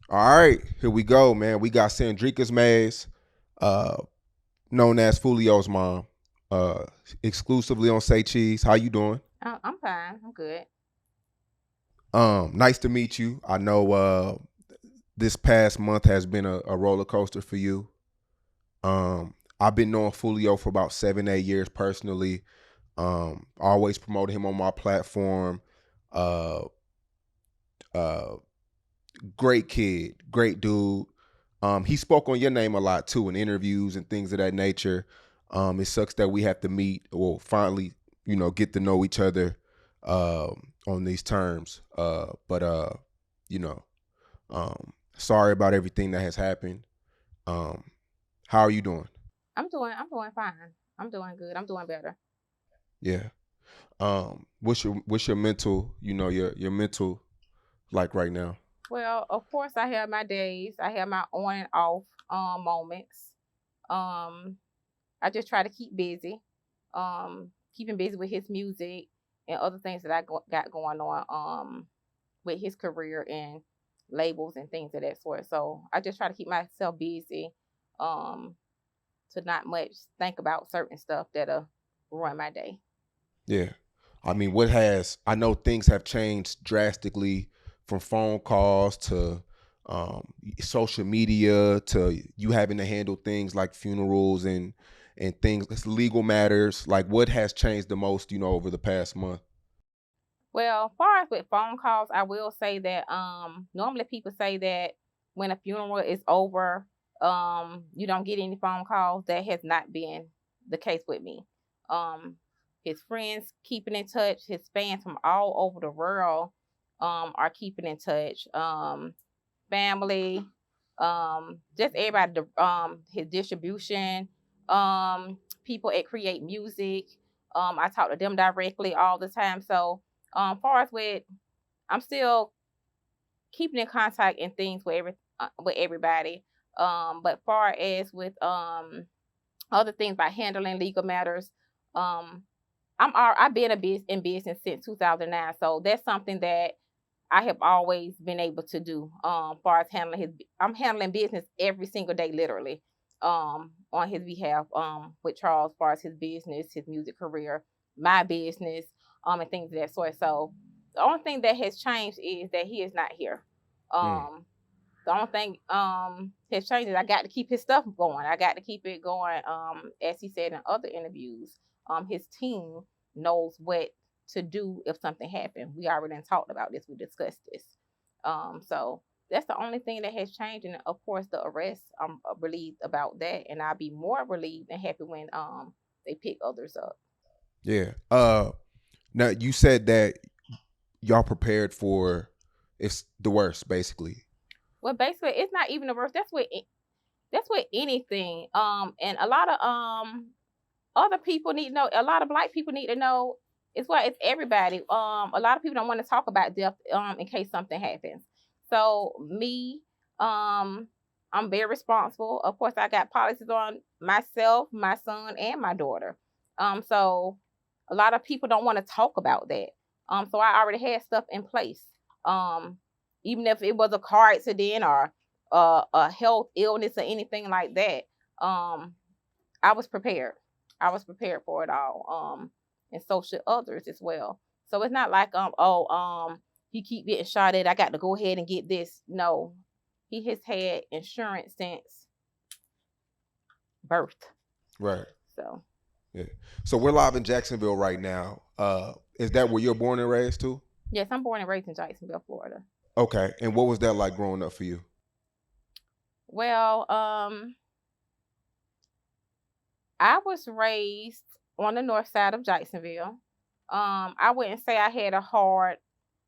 All right, here we go, man. We got Sandrika's Maze, uh, known as Foolio's mom, uh, exclusively on Say Cheese. How you doing? I'm fine. I'm good. Nice to meet you. I know this past month has been a roller coaster for you. I've been knowing Foolio for about 7, 8 years personally. Always promoted him on my platform. Uh, uh, Great kid, great dude. He spoke on your name a lot too in interviews and things of that nature. It sucks that we have to meet or finally, get to know each other on these terms. But you know, sorry about everything that has happened. Um, how are you doing? I'm doing fine. I'm doing good. I'm doing better. Yeah. What's your mental, your mental like right now? Well, of course I have my days. I have my on and off moments. Um I just try to keep busy. Keeping busy with his music and other things that got going on with his career and labels and things of that sort. So I just try to keep myself busy um to not much think about certain stuff that'll ruin my day. Yeah. I mean, I know things have changed drastically from phone calls to social media to you having to handle things like funerals and things, legal matters. Like, what has changed the most, over the past month? Well, far as with phone calls, I will say that normally people say that when a funeral is over, you don't get any phone calls. That has not been the case with me. Um his friends keeping in touch, his fans from all over the world are keeping in touch. Family, just everybody, his distribution, people at Create Music. I talk to them directly all the time. So far as with, I'm still keeping in contact and things with everybody. But far as with other things by handling legal matters, um, I've been in business since 2009, so that's something that I have always been able to do. Far as I'm handling business every single day, literally, on his behalf. With Charles, far as his business, his music career, my business, and things of that sort. So the only thing that has changed is that he is not here. Mm, Um, the only thing has changed is I got to keep his stuff going. I got to keep it going. As he said in other interviews, his team knows what to do if something happened. We already done talked about this. We discussed this. So that's the only thing that has changed, and of course the arrest. I'm relieved about that, and I'll be more relieved and happy when they pick others up. yeah. Now you said that y'all prepared for it's the worst, basically. Well, basically, it's not even the worst. That's with anything. And a lot of other people need to know. A lot of black people need to know. It's everybody. A lot of people don't want to talk about death in case something happens. So me, I'm very responsible. Of course, I got policies on myself, my son, and my daughter. So a lot of people don't want to talk about that. So I already had stuff in place. Um, Even if it was a car accident or a health illness or anything like that, I was prepared. I was prepared for it all. And so should others as well. So it's not like he keep getting shot at. I got to go ahead and get this. No, he has had insurance since birth. Right. So Yeah. So we're live in Jacksonville right now. Is that where you're born and raised too? yes, I'm born and raised in Jacksonville, Florida. Okay. And what was that like growing up for you? Well, I was raised on the north side of Jacksonville. I wouldn't say I had a hard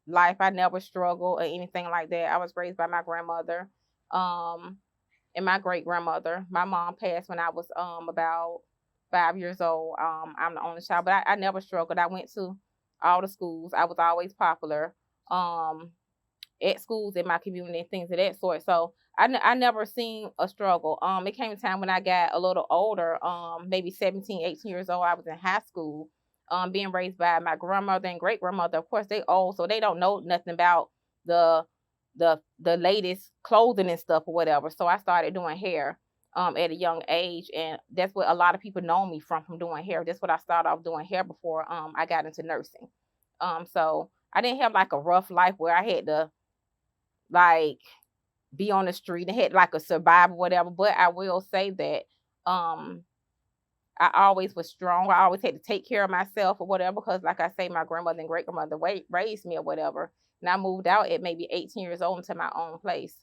life. I never struggled or anything like that. I was raised by my grandmother, um, and my great grandmother. My mom passed when I was about 5 years old. I'm the only child, but I never struggled. I went to all the schools. I was always popular. Um, at schools in my community and things of that sort. So I never seen a struggle. It came a time when I got a little older, maybe 17, 18 years old. I was in high school. being raised by my grandmother and great grandmother. Of course, they old, so they don't know nothing about the the latest clothing and stuff or whatever. So I started doing hair at a young age, and that's what a lot of people know me from doing hair. That's what I started off doing hair before I got into nursing. So I didn't have like a rough life where I had to like be on the street and had like a survival whatever. But I will say that um I always was strong. I always had to take care of myself or whatever because, like I say, my grandmother and great grandmother raised me or whatever. And I moved out at maybe 18 years old into my own place.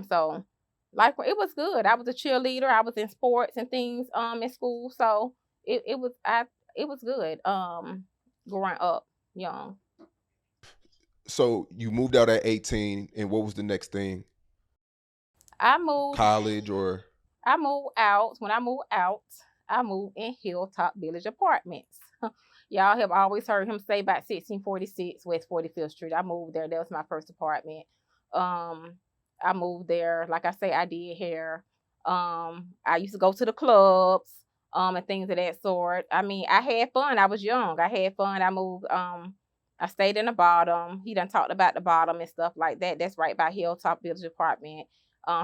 So like it was good. I was a cheerleader. I was in sports and things in school. So it was good. Growing up young. So you moved out at 18, and what was the next thing? I moved College or I moved out. When I moved out, I moved in Hilltop Village Apartments. Y'all have always heard him say about 1646 West 45th Street. I moved there. That was my first apartment. Um, I moved there. Like I say, I did hair. I used to go to the clubs, and things of that sort. I mean, I had fun. I was young. I had fun. I moved. I stayed in the bottom. He done talked about the bottom and stuff like that. That's right by Hilltop Village Apartment.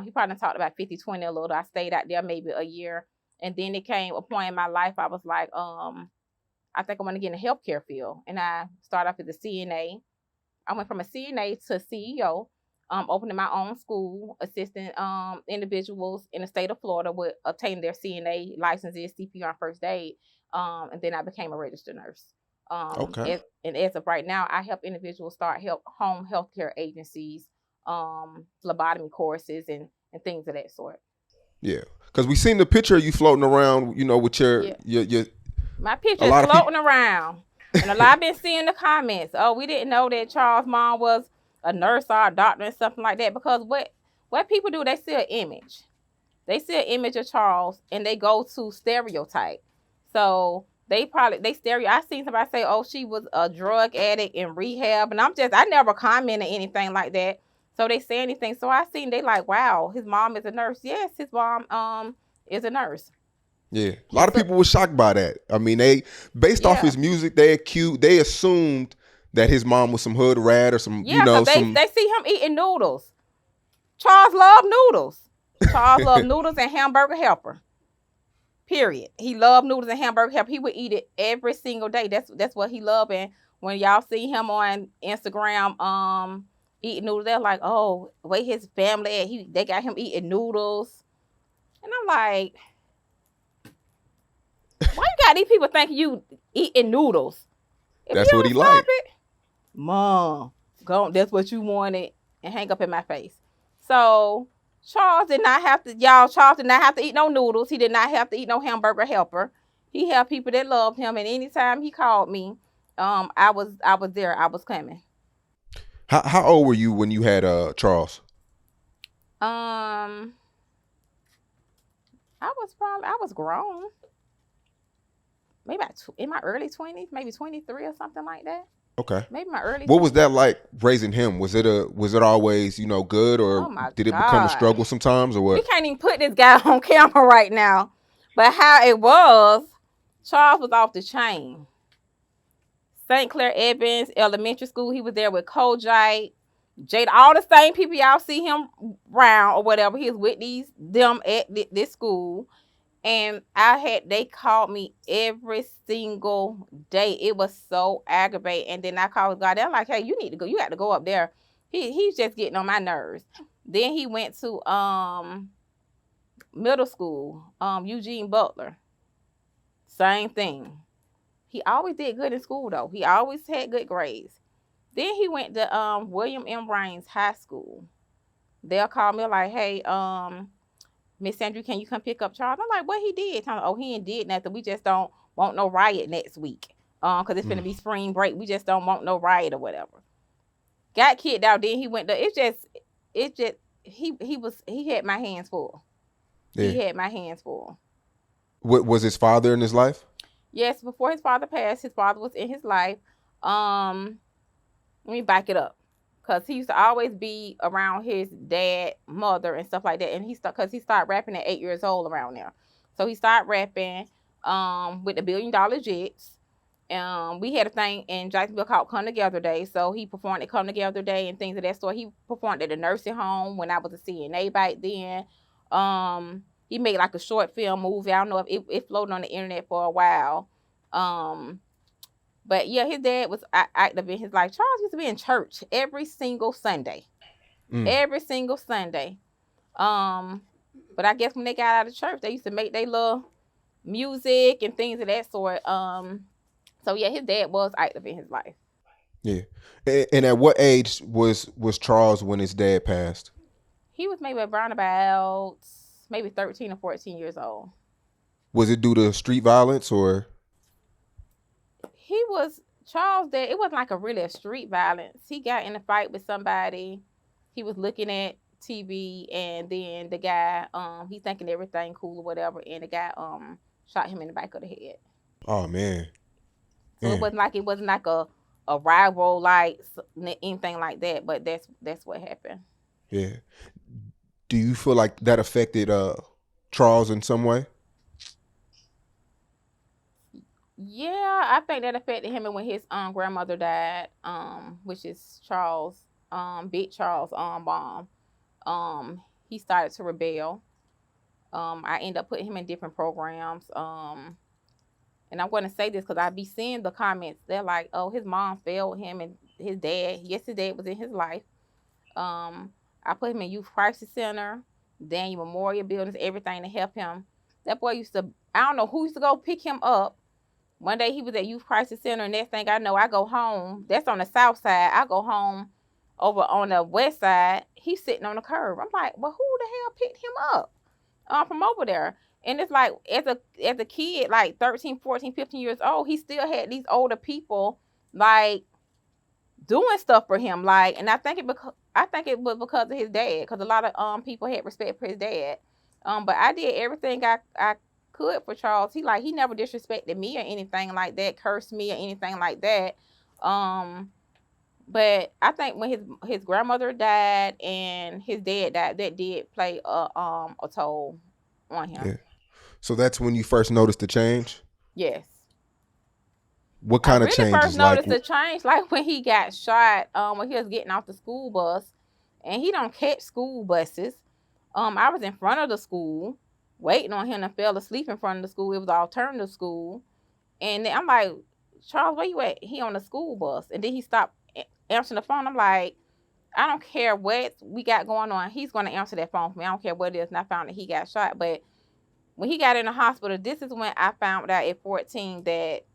He probably talked about 50/20 a little. I stayed out there maybe a year. And then it came a point in my life I was like, I think I want to get in the healthcare field. And I started off as a CNA. I went from a CNA to CEO, opening my own school, assisting individuals in the state of Florida with obtaining their CNA licenses, CPR, first aid. And then I became a registered nurse. okay. And as of right now, I help individuals start home healthcare agencies, phlebotomy courses, and things of that sort. Yeah, because we seen the picture of you floating around, with your Yeah. your. My A picture is lot of people. floating around. And a lot been seeing the comments. Oh, we didn't know that Charles' mom was a nurse or a doctor and something like that. Because what people do, they see an image. They see an image of Charles and they go to stereotype. So I seen somebody say, oh, she was a drug addict in rehab. And I never commented anything like that. So they say anything. So I seen they like, wow, his mom is a nurse. Yes, his mom is a nurse. Yeah, a lot He's of people were shocked by that. I mean, they based off yeah. his music, they assumed that his mom was some hood rat or some, Yeah, because some. they see him eating noodles. Charles loved noodles. Charles loved noodles and hamburger helper. Period. He loved noodles and hamburger helper. He would eat it every single day. That's what he loved. And when y'all see him on Instagram, eating noodles, they're like, oh, wait, his family, they got him eating noodles. And I'm like, why you got these people thinking you eating noodles? If you That's what don't he stop liked. it, Mom, go. That's what you wanted, and hang up in my face. So Charles did not have to. Charles did not have to eat no noodles. He did not have to eat no hamburger helper. He had people that loved him, and anytime he called me, I was there. I was coming. How old were you when you had Charles? Um, I was grown. Maybe in my early 20s, maybe 23 or something like that. Okay. Maybe my early What was 20s. that like raising him? Was it always good, Oh or my did it become a God. struggle sometimes, or We what? can't even put this guy on camera right now. But how it was, Charles was off the chain. St. Clair Evans Elementary School, he was there with Kojite, Jada, all the same people y'all see him around or whatever. He was with them at this school. And they called me every single day. It was so aggravating. And then I called God. They're like, hey, you need to go. You got to go up there. He's just getting on my nerves. Then he went to middle school, Eugene Butler. Same thing. He always did good in school though. He always had good grades. Then he went to William M. Raines High School. They'll call me like, hey, Miss Sandra, can you come pick up Charles? I'm like, what he did? Oh, he ain't did nothing. We just don't want no riot next week. Cause it's gonna be spring break. We just don't want no riot or whatever. Got kicked out. Then he went to. He had my hands full. Yeah. He had my hands full. What was his father in his life? Yes, before his father passed, his father was in his life. Let me back it up. Cause he used to always be around his dad, mother, and stuff like that. And he started rapping at 8 years old around there. So he started rapping with the $1 Billion Jets. We had a thing in Jacksonville called Come Together Day. So he performed at Come Together Day and things of that sort. He performed at the nursing home when I was a CNA back then. He made like a short film movie. I don't know if it floated on the internet for a while. But yeah, his dad was active in his life. Charles used to be in church every single Sunday. Every single Sunday. But I guess when they got out of church, they used to make their little music and things of that sort. So yeah, his dad was active in his life. Yeah. And at what age was Charles when his dad passed? He was maybe around about maybe 13 or 14 years old. Was it due to street violence or? He was Charles' dad. It wasn't like a street violence. He got in a fight with somebody. He was looking at TV, and then the guy, he thinking everything cool or whatever, and the guy shot him in the back of the head. Oh man. So it wasn't like a rival, like anything like that, but that's what happened. Yeah. Do you feel like that affected Charles in some way? Yeah, I think that affected him when his grandmother died, which is Charles, Big Charles mom. He started to rebel. I ended up putting him in different programs. And I'm going to say this because I be seeing the comments. They're like, "Oh, his mom failed him and his dad." Yes, his dad was in his life. I put him in Youth Crisis Center, Daniel Memorial Buildings, everything to help him. That boy used to, I don't know who used to go pick him up. One day he was at Youth Crisis Center, and next thing I know, I go home. That's on the south side. I go home over on the west side. He's sitting on the curb. I'm like, well, who the hell picked him up from over there? And it's like, as a kid, like 13, 14, 15 years old, he still had these older people, like, doing stuff for him. Like, and I think it was because of his dad, because a lot of people had respect for his dad. But I did everything I could for Charles. He never disrespected me or anything like that, cursed me or anything like that. But I think when his grandmother died and his dad died, that did play a toll on him. Yeah. So that's when you first noticed the change? Yes. What kind of changes? I first noticed the change like when he got shot, when he was getting off the school bus, and he don't catch school buses. I was in front of the school waiting on him and fell asleep in front of the school. It was an alternative school. And then I'm like, Charles, where you at? He on the school bus. And then he stopped answering the phone. I'm like, I don't care what we got going on. He's going to answer that phone for me. I don't care what it is. And I found that he got shot. But when he got in the hospital, this is when I found out at 14 that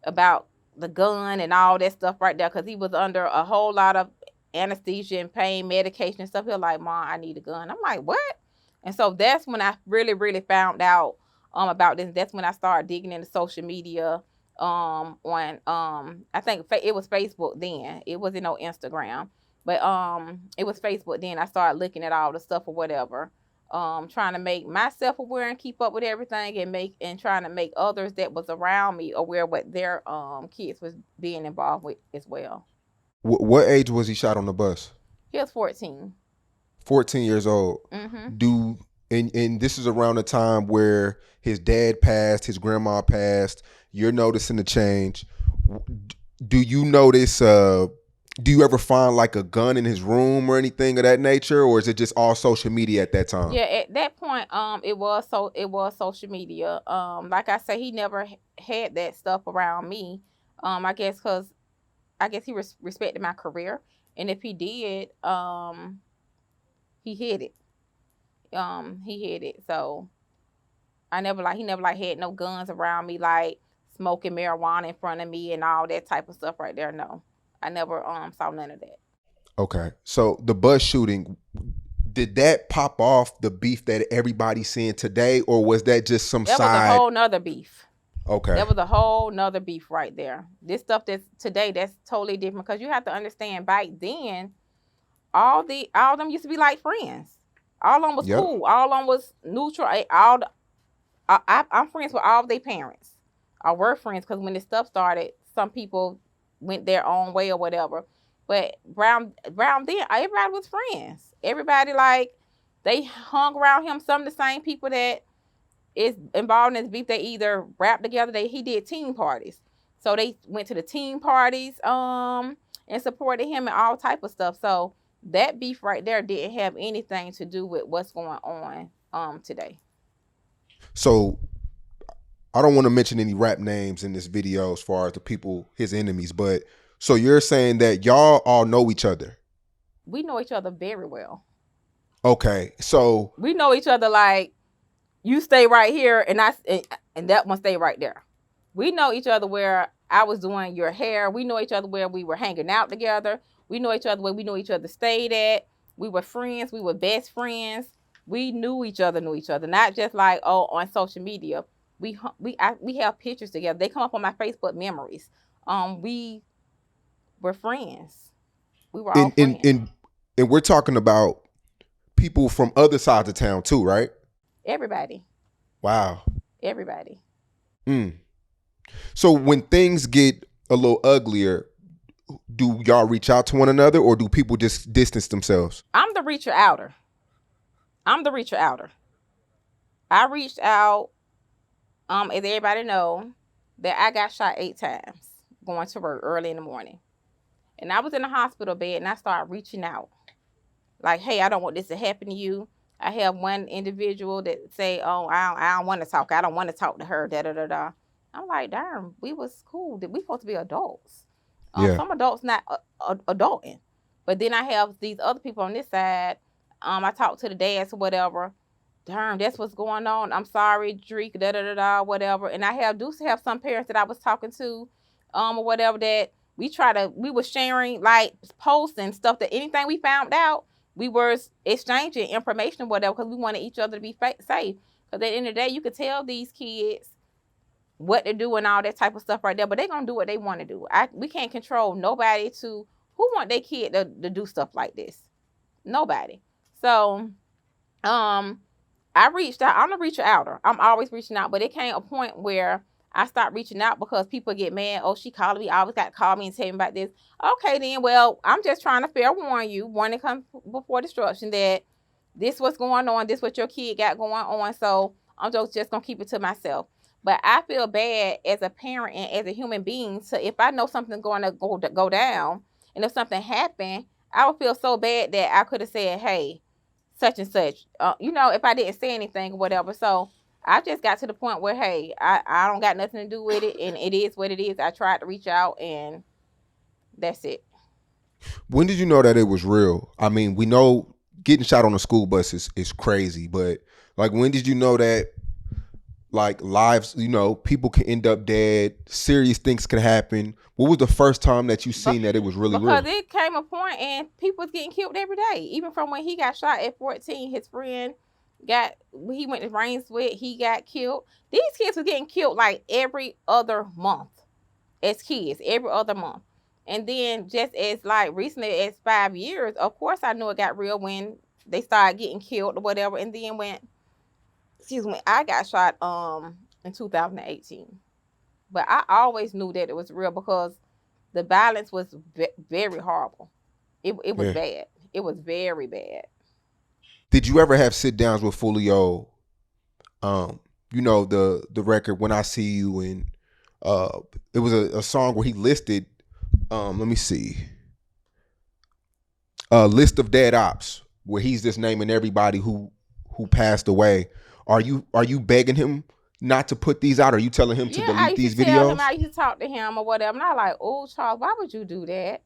about the gun and all that stuff right there, because he was under a whole lot of anesthesia and pain medication and stuff. He was like, Mom, I need a gun. I'm like, what? And so that's when I really, really found out about this. That's when I started digging into social media on I think it was Facebook then. It wasn't no Instagram, but it was Facebook then. I started looking at all the stuff or whatever. Trying to make myself aware and keep up with everything, and trying to make others that was around me aware what their kids was being involved with as well. What age was he shot on the bus? He was 14. 14 years old. Mm-hmm. And this is around the time where his dad passed, his grandma passed. You're noticing the change. Do you notice? Do you ever find like a gun in his room or anything of that nature, or is it just all social media at that time? Yeah, at that point, it was social media. Like I say, he never had that stuff around me. I guess he respected my career, and if he did, he hid it. He hid it. So he never had no guns around me, like smoking marijuana in front of me and all that type of stuff right there. No. I never saw none of that. Okay. So the bus shooting, did that pop off the beef that everybody's seeing today, or was that just some side? That was a whole nother beaf. Okay. That was a whole nother beef right there. This stuff that's today, that's totally different, because you have to understand, back then, all of them used to be like friends. All of them was cool. All of them was neutral. I'm friends with all of their parents. I were friends, because when this stuff started, some people went their own way or whatever. But Brown then, everybody was friends. Everybody, like, they hung around him. Some of the same people that is involved in this beef, they either rap together. He did team parties. So they went to the team parties and supported him and all type of stuff. So that beef right there didn't have anything to do with what's going on today. So I don't want to mention any rap names in this video as far as the people, his enemies, but so you're saying that y'all all know each other? We know each other very well. Okay, so We know each other like you stay right here and that one stay right there. We know each other where I was doing your hair. We know each other where we were hanging out together. We know each other where we know each other stayed at. We were friends. We were best friends. We knew each other, not just like, oh, on social media. We have pictures together. They come up on my Facebook memories. We were friends. We were all in in friends. in and we're talking about people from other sides of town too, right? Everybody. Wow. Everybody. Mm. So when things get a little uglier, do y'all reach out to one another or do people just distance themselves? I'm the reacher outer. I reached out, as everybody know, that I got shot 8 times going to work early in the morning. And I was in the hospital bed and I started reaching out. Like, hey, I don't want this to happen to you. I have one individual that say, oh, I don't want to talk. I don't want to talk to her, da da da da. I'm like, darn, we was cool. We supposed to be adults. Yeah. Some adults not adulting. But then I have these other people on this side. I talk to the dads or whatever. Darn, that's what's going on. I'm sorry, Drake, da da da da, whatever. And I do have some parents that I was talking to, or whatever, that we were sharing like posts and stuff, that anything we found out, we were exchanging information or whatever, because we wanted each other to be safe. Because at the end of the day, you could tell these kids what to do and all that type of stuff right there, but they're gonna do what they want to do. We can't control nobody to who want their kid to do stuff like this. Nobody. So I reached out. I'm a reacher outer. I'm always reaching out, but it came a point where I stopped reaching out because people get mad. Oh, she called me. I always got to call me and tell me about this. Okay, then. Well, I'm just trying to fair warn you. Warning comes before destruction, that this what's going on. This what your kid got going on. So I'm just gonna keep it to myself. But I feel bad as a parent and as a human being. So if I know something's going to go down, and if something happened, I would feel so bad that I could have said, hey, such and such, if I didn't say anything or whatever. So I just got to the point where, hey, I don't got nothing to do with it, and it is what it is. I tried to reach out, and that's it. When did you know that it was real? I mean, we know getting shot on a school bus is crazy, but like, when did you know that, like, lives, people can end up dead, serious things can happen? What was the first time that you seen that it was really real? Because it came a point and people was getting killed every day. Even from when he got shot at 14, his friend he went to Rain Sweat, he got killed. These kids were getting killed like every other month as kids, every other month. And then just as like recently as 5 years, of course I knew it got real when they started getting killed or whatever. And then when I got shot in 2018. But I always knew that it was real because the violence was very horrible. It was bad. It was very bad. Did you ever have sit downs with Foolio? The record "When I See You," and it was a song where he listed, let me see, a list of dead ops where he's just naming everybody who passed away. Are you begging him not to put these out? Are you telling him to delete these videos? I used to talk to him or whatever. And I like, oh, Charles, why would you do that?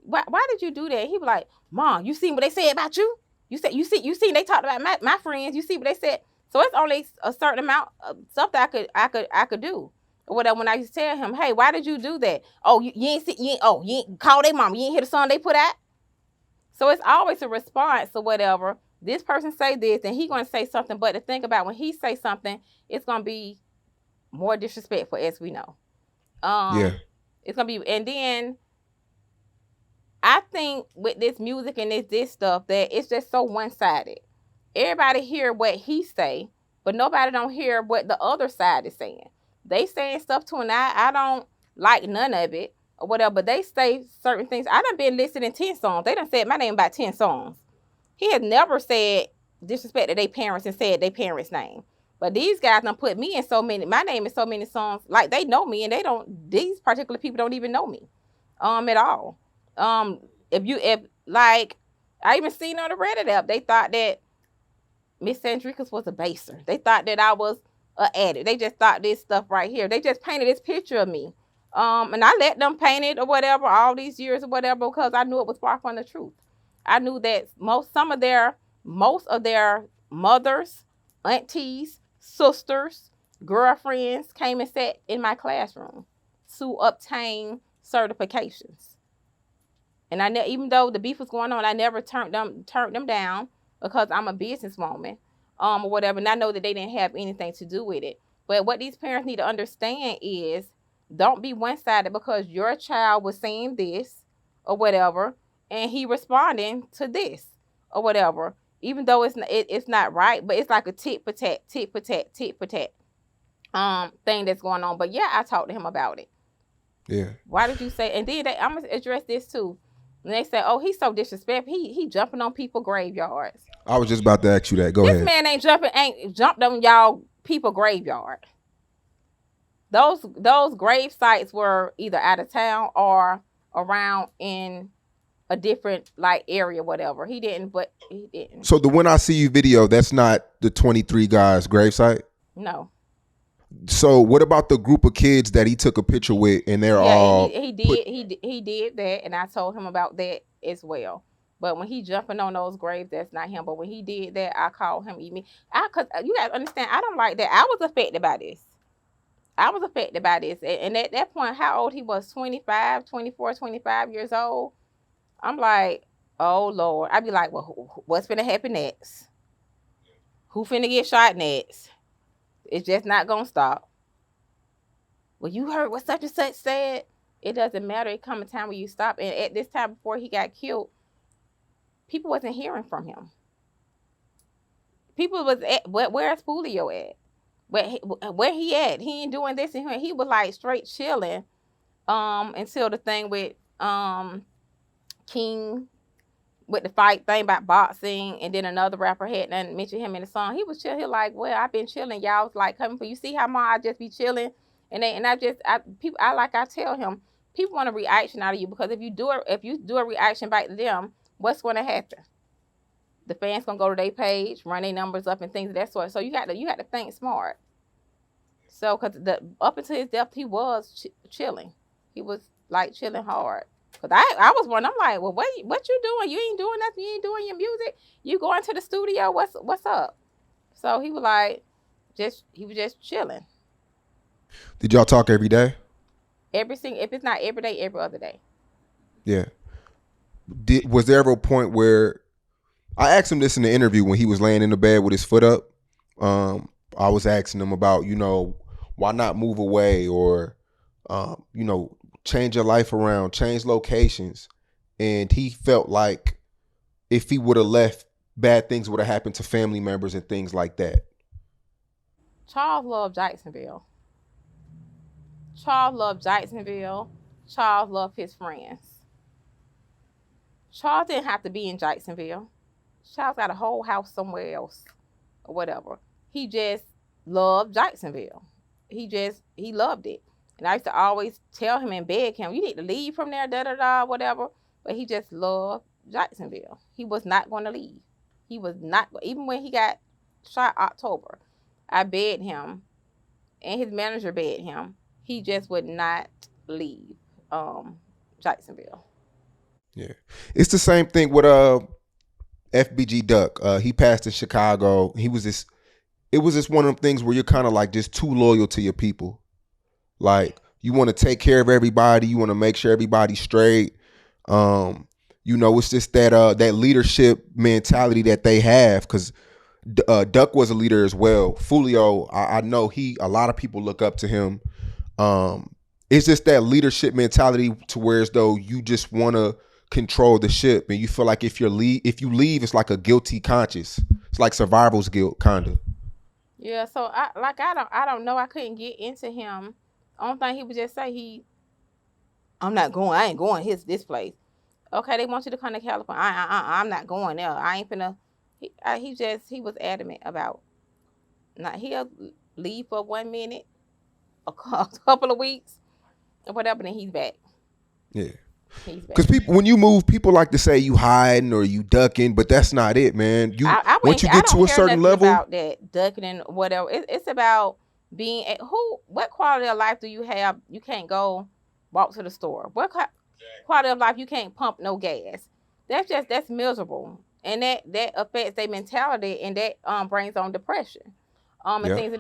Why did you do that? He was like, Mom, you seen what they said about you? You seen they talked about my friends. You see what they said? So it's only a certain amount of stuff that I could do. Or whatever. When I used to tell him, hey, why did you do that? Oh, you ain't call their mom. You ain't hear the song they put out? So it's always a response or whatever. This person say this and he gonna say something, but to think about when he say something, it's gonna be more disrespectful, as we know. Yeah. It's gonna be, and then I think with this music and this stuff that it's just so one-sided. Everybody hear what he say, but nobody don't hear what the other side is saying. They saying stuff to, and I don't like none of it or whatever, but they say certain things. I done been listening 10 songs. They done said my name about 10 songs. He has never said disrespect to their parents and said their parents' name. But these guys done put me in so many, my name in so many songs, like they know me and they don't, these particular people don't even know me at all. If like, I even seen on the Reddit app, they thought that Miss Sandricus was a baser. They thought that I was an addict. They just thought this stuff right here. They just painted this picture of me. And I let them paint it or whatever all these years or whatever because I knew it was far from the truth. I knew that most of their mothers, aunties, sisters, girlfriends came and sat in my classroom to obtain certifications. And even though the beef was going on, I never turned them down because I'm a businesswoman, or whatever. And I know that they didn't have anything to do with it. But what these parents need to understand is don't be one-sided because your child was saying this or whatever, and he responding to this or whatever. Even though it's not right, but it's like a tit for tat, tit for tat, tit for tat thing that's going on. But yeah, I talked to him about it. Yeah. Why did you say? And then I'm gonna address this too. And they say, "Oh, he's so disrespectful. He jumping on people graveyards." I was just about to ask you that. Go This ahead. man ain't jumped on y'all people graveyard. Those grave sites were either out of town or around in a different like area, whatever. He didn't. So the When I See You video, that's not the 23 guys gravesite? No. So what about the group of kids that he took a picture with and they're all he did that, and I told him about that as well. But when he jumping on those graves, that's not him. But when he did that, I called him cause you gotta understand, I don't like that. I was affected by this. And at that point, how old he was, 25, 24, 25 years old. I'm like, oh Lord. I'd be like, well, what's finna happen next? Who finna get shot next? It's just not gonna stop. Well, you heard what such and such said. It doesn't matter. It come a time where you stop. And at this time before he got killed, people wasn't hearing from him. People was at, where's Foolio at? Where he at? He ain't doing this and he was like straight chilling until the thing with King with the fight thing about boxing, and then another rapper had and mentioned him in the song. He was chill. He like, well, I've been chilling. Y'all was like coming for you. See how much I just be chilling, I tell him, people want a reaction out of you because if you do a reaction back to them, what's going to happen? The fans gonna go to their page, run their numbers up, and things of that sort. So you got to think smart. So because up until his death, he was chilling. He was like chilling hard. Cause I was one. I'm like, well, what you doing? You ain't doing nothing. You ain't doing your music. You going to the studio? What's up? So he was like, he was just chilling. Did y'all talk every day? If it's not every day, every other day. Yeah. Was there ever a point where I asked him this in the interview when he was laying in the bed with his foot up? I was asking him about, why not move away or, change your life around, change locations. And he felt like if he would have left, bad things would have happened to family members and things like that. Charles loved Jacksonville. Charles loved his friends. Charles didn't have to be in Jacksonville. Charles got a whole house somewhere else or whatever. He just loved Jacksonville. He loved it. And I used to always tell him and beg him, you need to leave from there, whatever. But he just loved Jacksonville. He was not going to leave. He was not, even when he got shot October, I begged him, and his manager begged him. He just would not leave Jacksonville. Yeah. It's the same thing with FBG Duck. He passed in Chicago. It was just one of them things where you're kind of like just too loyal to your people. Like you want to take care of everybody. You want to make sure everybody's straight. It's just that leadership mentality that they have. Because Duck was a leader as well. Foolio, I know a lot of people look up to him. It's just that leadership mentality to where as though you just want to control the ship, and you feel like if you leave, it's like a guilty conscience. It's like survival's guilt, kind of. Yeah. So I don't know. I couldn't get into him. Only thing he would just say I'm not going. I ain't going this place. Okay, they want you to come to California. I'm not going there. I ain't finna. He was adamant about Not he'll leave for 1 minute, a couple of weeks, or whatever, then he's back. Yeah. He's Because back. people, when you move, people like to say you hiding or you ducking, but that's not it, man. You I once wouldn't. you I get don't to a care certain nothing level, about that ducking and whatever. It's about being at who. What quality of life do you have? You can't go walk to the store. What quality of life you can't pump no gas? That's miserable, and that affects their mentality, and that brings on depression, and yeah, things.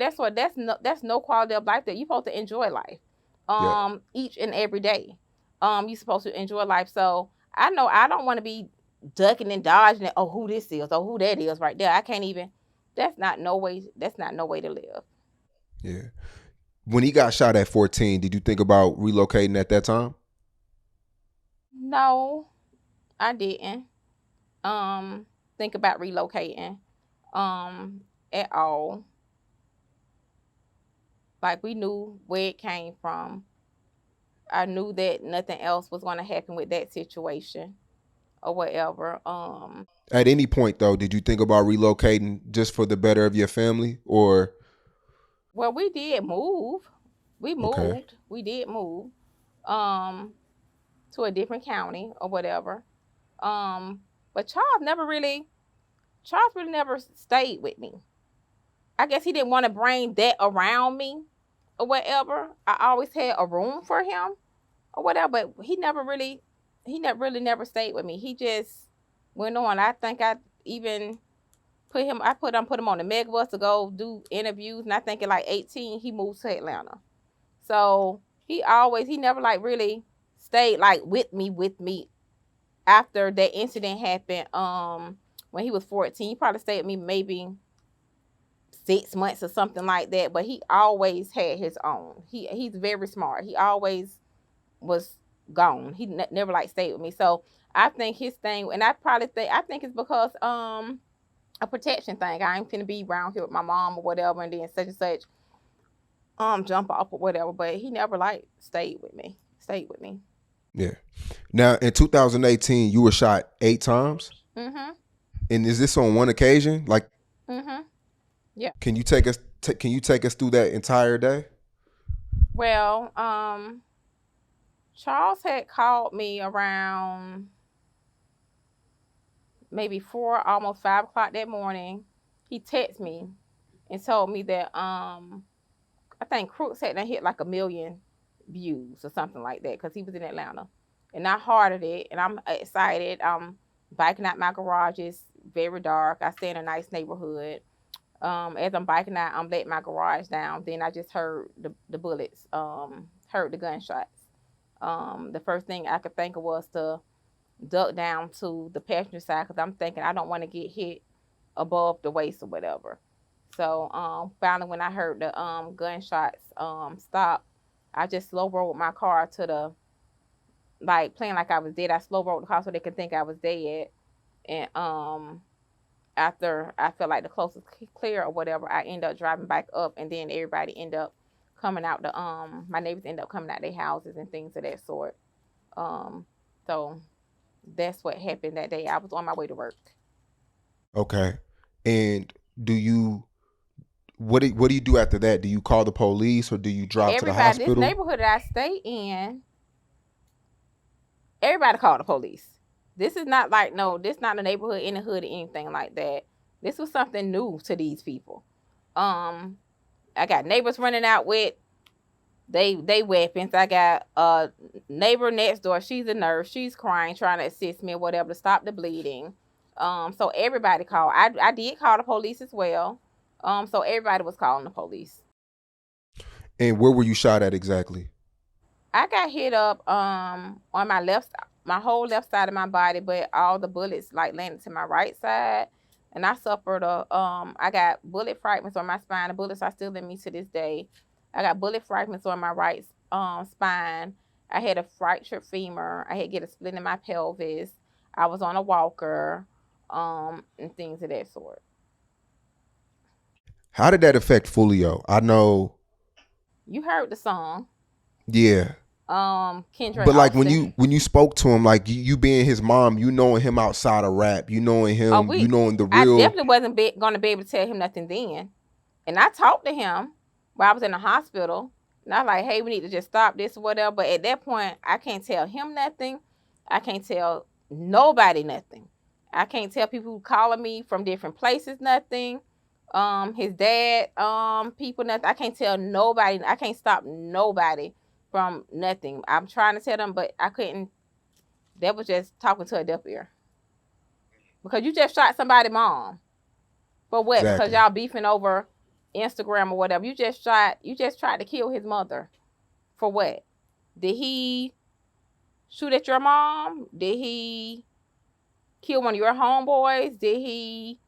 And that's no quality of life that you're supposed to enjoy life, yeah, each and every day. You're supposed to enjoy life. So I know I don't want to be ducking and dodging it. Oh, who this is? Oh, who that is right there? I can't even. That's not no way. That's not no way to live. yeah. When he got shot at 14, did you think about relocating at that time? No, I didn't. Think about relocating. Um, at all. Like we knew where it came from. I knew that nothing else was going to happen with that situation or whatever. At any point, though, did you think about relocating just for the better of your family, or Well, we did move. We okay? moved. We did move. Um, to a different county or whatever. Um, but Charles really never stayed with me. I guess he didn't want to bring that around me or whatever. I always had a room for him or whatever, but he never stayed with me. He just went on. I think I even put him on the megabus to go do interviews, and I think at like 18 he moved to Atlanta. So he never like really stayed like with me after that incident happened. When he was 14, he probably stayed with me maybe 6 months or something like that. But he always had his own. He's very smart. He always was gone. He never like stayed with me. So I think his thing, and I think it's because a protection thing. I ain't finna be around here with my mom or whatever, and then such and such jump off or whatever. But he never like stayed with me. Stayed with me. Yeah. Now, in 2018, you were shot 8 times, Mhm. and is this on one occasion? Like, Mhm. Yeah. can you take us? Can you take us through that entire day? Well, Charles had called me around maybe 4, almost 5 o'clock that morning. He texted me and told me that I think Crooks had hit like 1 million views or something like that because he was in Atlanta, and I hearted it, and I'm excited. I'm biking out my garage. It's very dark. I stay in a nice neighborhood. As I'm biking out, I'm letting my garage down. Then I just heard the bullets. Heard the gunshots. The first thing I could think of was to duck down to the passenger side because I'm thinking I don't want to get hit above the waist or whatever. So finally, when I heard the gunshots stop, I just slow rolled my car to the like playing like I was dead. I slow rolled the car so they could think I was dead. And after I felt like the coast was clear or whatever, I end up driving back up, and then everybody end up coming out the my neighbors end up coming out their houses and things of that sort. Um, so that's what happened that day. I was on my way to work. Okay. And do you what do you do after that? Do you call the police or do you drive to the Everybody, this hospital? neighborhood that I stay in, everybody called the police. This is not like no, this not a neighborhood in the hood or anything like that. This was something new to these people. Um, I got neighbors running out with they weapons. I got a neighbor next door. She's a nurse. She's crying, trying to assist me or whatever to stop the bleeding. So everybody called. I did call the police as well. So everybody was calling the police. And where were you shot at exactly? I got hit up on my whole left side of my body, but all the bullets like landed to my right side, and I suffered I got bullet fragments on my spine. The bullets are still in me to this day. I got bullet fragments on my right spine. I had a fractured femur. I had get a split in my pelvis. I was on a walker, and things of that sort. How did that affect Foolio? I know, You heard the song, yeah. Kendra and But like Austin. when you spoke to him, like you being his mom, you knowing him outside of rap, you knowing Oh, him, you knowing the I real. definitely wasn't gonna be able to tell him nothing then. And I talked to him while I was in the hospital. And I was like, hey, we need to just stop this or whatever. But at that point, I can't tell him nothing. I can't tell nobody nothing. I can't tell people who calling me from different places nothing. His dad, people nothing. I can't tell nobody. I can't stop nobody from nothing. I'm trying to tell them, but I couldn't. That was just talking to a deaf ear. Because you just shot somebody's mom. For what? Because Exactly. y'all beefing over Instagram or whatever. You just tried to kill his mother. For what? Did he shoot at your mom? Did he kill one of your homeboys? Did he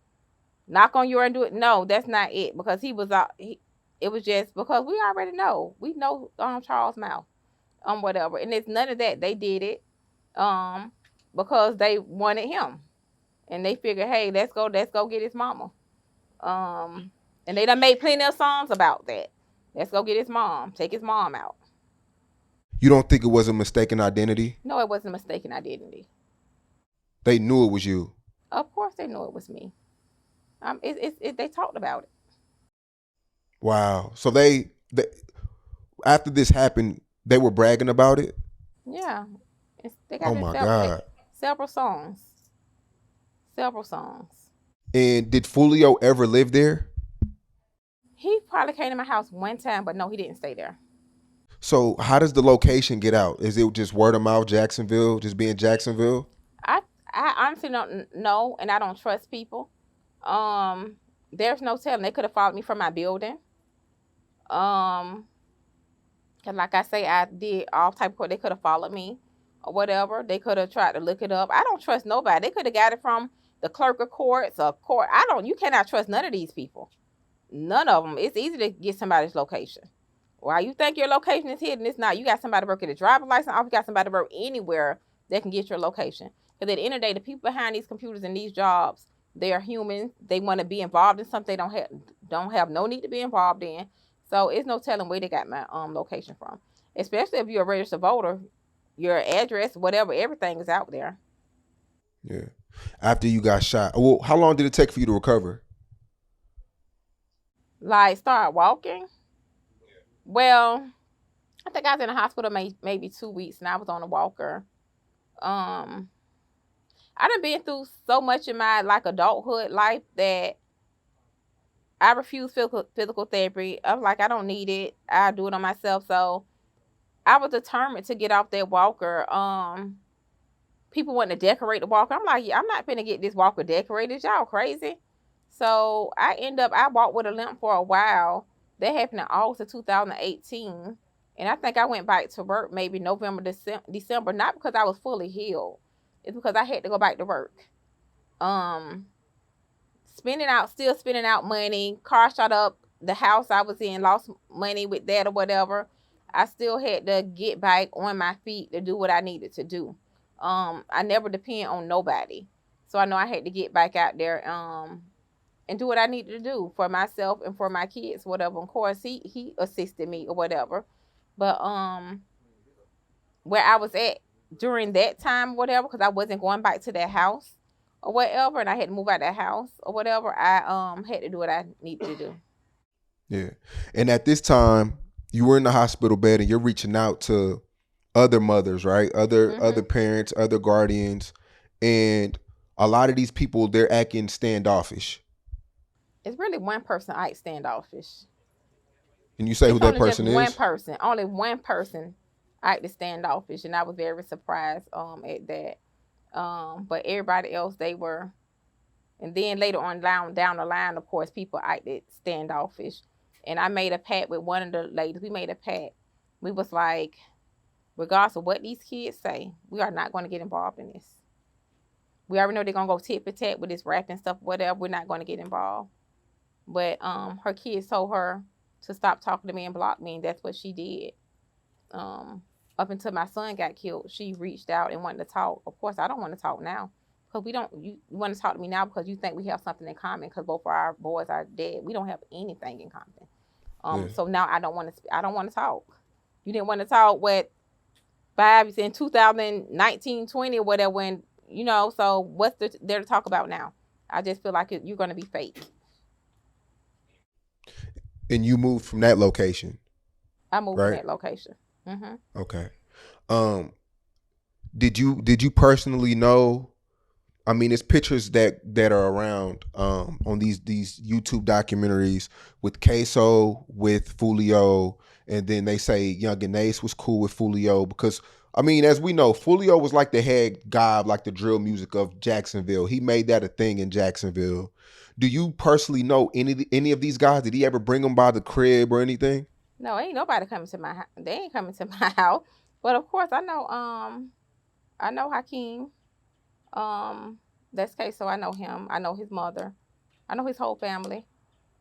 knock on your and do it? No, that's not it. Because he was out. It was just because we already know. We know Charles' mouth. Whatever. And it's none of that. They did it um because they wanted him. And they figured, hey, let's go get his mama. Um, and they done made plenty of songs about that. Let's go get his mom. Take his mom out. You don't think it was a mistaken identity? No, it wasn't a mistaken identity. They knew it was you. Of course, they knew it was me. They talked about it. Wow. So they after this happened, they were bragging about it. Yeah, they Oh got my God. several songs. Several songs. And did Foolio ever live there? He probably came to my house one time, but no, he didn't stay there. So how does the location get out? Is it just word of mouth, Jacksonville, just being Jacksonville? I I honestly don't know, and I don't trust people. Um, there's no telling. They could have followed me from my building. Um, cause like I say, I did all type of court. They could have followed me or whatever. They could have tried to look it up. I don't trust nobody. They could have got it from the clerk of courts or court. I don't. You cannot trust none of these people. None of them. It's easy to get somebody's location. Why you think your location is hidden? It's not. You got somebody working a driver's license. Or you got somebody work anywhere that can get your location. Because at the end of the day, the people behind these computers and these jobs, they are human. They want to be involved in something they don't have no need to be involved in. So it's no telling where they got my location from. Especially if you're a registered voter, your address, whatever, everything is out there. Yeah. After you got shot. Well, how long did it take for you to recover? Like start walking. Well, I think I was in the hospital maybe 2 weeks, and I was on a walker. Um, I done been through so much in my like adulthood life that I refuse physical therapy. I was like, I don't need it. I do it on myself. So I was determined to get off that walker. People want to decorate the walker. I'm like, yeah, I'm not gonna get this walker decorated. Y'all crazy. So I walked with a limp for a while. That happened in August of 2018. And I think I went back to work maybe November, December, not because I was fully healed. It's because I had to go back to work. Um, still spending out money. Car shot up. The house I was in lost money with that or whatever. I still had to get back on my feet to do what I needed to do. I never depend on nobody. So I know I had to get back out there and do what I needed to do for myself and for my kids, whatever. Of course, he assisted me or whatever. But where I was at during that time, whatever, because I wasn't going back to that house or whatever, and I had to move out of that house or whatever, I had to do what I needed to do. Yeah. And at this time, you were in the hospital bed and you're reaching out to other mothers, right? Other Mhm. parents, other guardians, and a lot of these people they're acting standoffish. It's really one person I standoffish. Can you say who It's that only just person one is? person. Only one person acted standoffish, and I was very surprised at that. But everybody else they were, and then later on down the line, of course, people acted standoffish. And I made a pact with one of the ladies. We made a pact. We was like, regardless of what these kids say, we are not going to get involved in this. We already know they're gonna go tit for tat with this rapping stuff, whatever. We're not going to get involved. But her kids told her to stop talking to me and block me, and that's what she did. Um, up until my son got killed, she reached out and wanted to talk. Of course, I don't want to talk now because we don't. You want to talk to me now because you think we have something in common because both of our boys are dead. We don't have anything in common. Yeah. So now I don't want to. I don't want to talk. You didn't want to talk what five in 2019, 20 or whatever. When so what's there to talk about now? I just feel like you're going to be fake. And you moved from that location, I moved from right? that location. Hmm. Okay. Um, did you personally know? I mean, it's pictures that are around on these YouTube documentaries with Queso, with Foolio, and then they say Young and Ace was cool with Foolio because I mean, as we know, Foolio was like the head guy of like the drill music of Jacksonville. He made that a thing in Jacksonville. Do you personally know any of these guys? Did he ever bring them by the crib or anything? No, ain't nobody coming to my house. They ain't coming to my house. But of course, I know Hakeem. Um, that's case, so I know him. I know his mother. I know his whole family.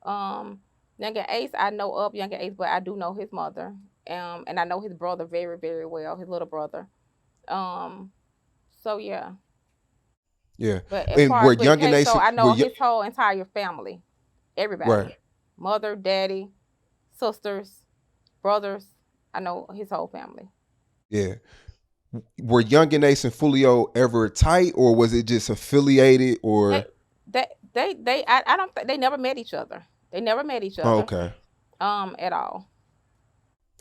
Um, Younger Ace, I know of Younger Ace, but I do know his mother. And I know his brother very, very well. His little brother. Um, so yeah. Yeah, But as and far were as with Young and Queso, Ace I were know you his whole entire family. right? Everybody. Mother, daddy, sisters, brothers. I know his whole family. Yeah. Were Young and Ace and Fulio ever tight, or was it just affiliated? They Or I don't think they never met each other. They never met each oh, other. okay, At all.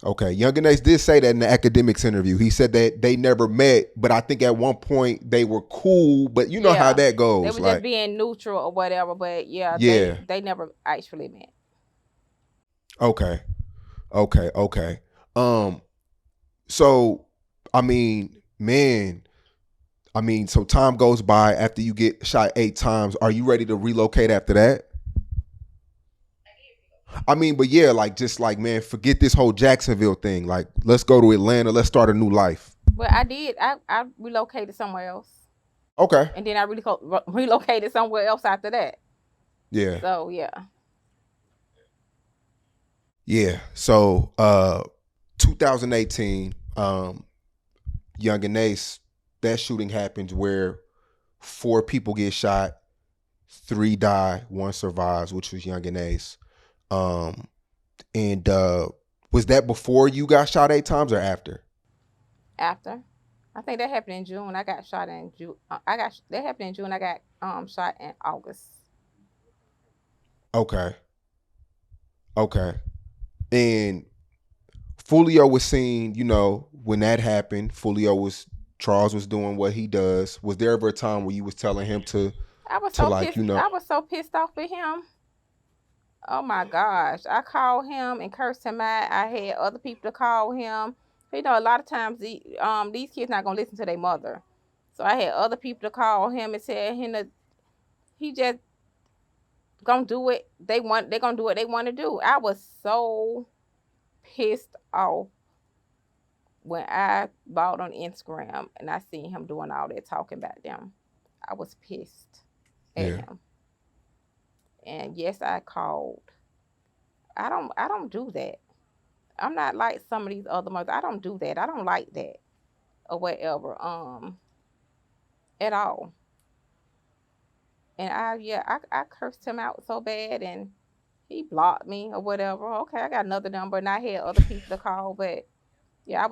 okay. Young and Ace did say that in the academics interview. He said that they never met, but I think at one point they were cool. But you know how Yeah. that They goes. were just Like, being neutral or whatever, but yeah, yeah, they never actually met. okay, okay, okay. Um, so I mean, man, I mean, so time goes by after you get shot 8 times. Are you ready to relocate after that? I mean, but yeah, like just like man, forget this whole Jacksonville thing. Like, let's go to Atlanta. Let's start a new life. But I did. I relocated somewhere else, Okay. and then I relocated somewhere else after that. Yeah. So yeah. Yeah. So 2018, Young and Ace, that shooting happens where 4 people get shot, 3 die, 1 survives, which was Young and Ace. Um, and was that before you got shot 8 times or after? After, I think that happened in June. I got shot in June. That happened in June. I got shot in August. Okay. Okay. And Fulio was seen, when that happened, Charles was doing what he does. Was there ever a time where you was telling him I was to so like, pissed. I was so pissed off with him. Oh my gosh. I called him and cursed him out. I had other people to call him. You know, a lot of times these kids not gonna listen to their mother. So I had other people to call him and tell him that he just gonna do it. They're gonna do what they want to do. I was so pissed off when I bought on Instagram and I seen him doing all that talking about them. I was pissed at yeah, him. And yes, I called. I don't do that. I'm not like some of these other mothers. I don't do that. I don't like that or whatever. At all. And I cursed him out so bad and he blocked me or whatever. Okay, I got another number and I had other people to call, but yeah, I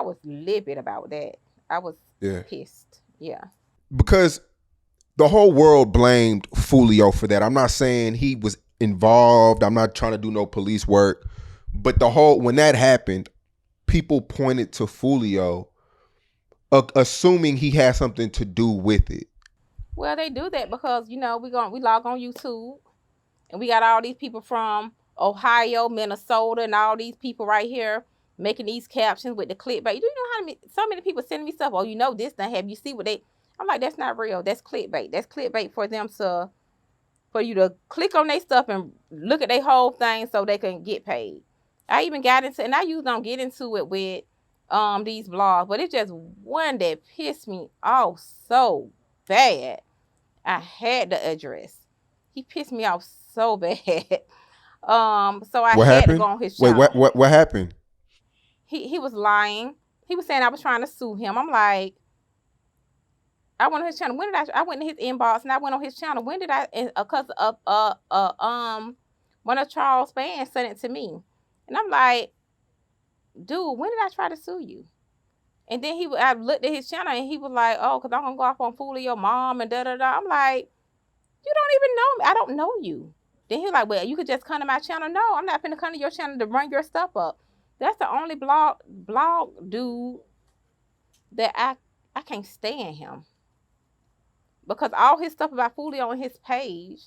was livid about that. I was yeah. pissed. Yeah. Because the whole world blamed Fulio for that. I'm not saying he was involved. I'm not trying to do no police work. But when that happened, people pointed to Fulio, assuming he had something to do with it. Well, they do that because we log on YouTube and we got all these people from Ohio, Minnesota, and all these people right here making these captions with the clickbait. You know how so many people sending me stuff? Oh, this now. Have you see what they? I'm like, that's not real. That's clickbait. That's clickbait for you to click on their stuff and look at their whole thing so they can get paid. I even got into, and I usually don't get into it with these blogs, but it's just one that pissed me off so bad. I had the address. He pissed me off so bad. So I What had to go happened? on his Wait, what channel. what what happened? He was lying. He was saying I was trying to sue him. I'm like, I went on his channel. When did I went in his inbox and I went on his channel. When did I? Because of one of Charles' fans sent it to me, and I'm like, dude, when did I try to sue you? And then I looked at his channel and he was like, oh, because I'm gonna go off on Foolio mom and da da da. I'm like, you don't even know me. I don't know you. Then he's like, well, you could just come to my channel. No, I'm not finna come to your channel to run your stuff up. That's the only blog dude that I can't stand him. Because all his stuff about Foolio on his page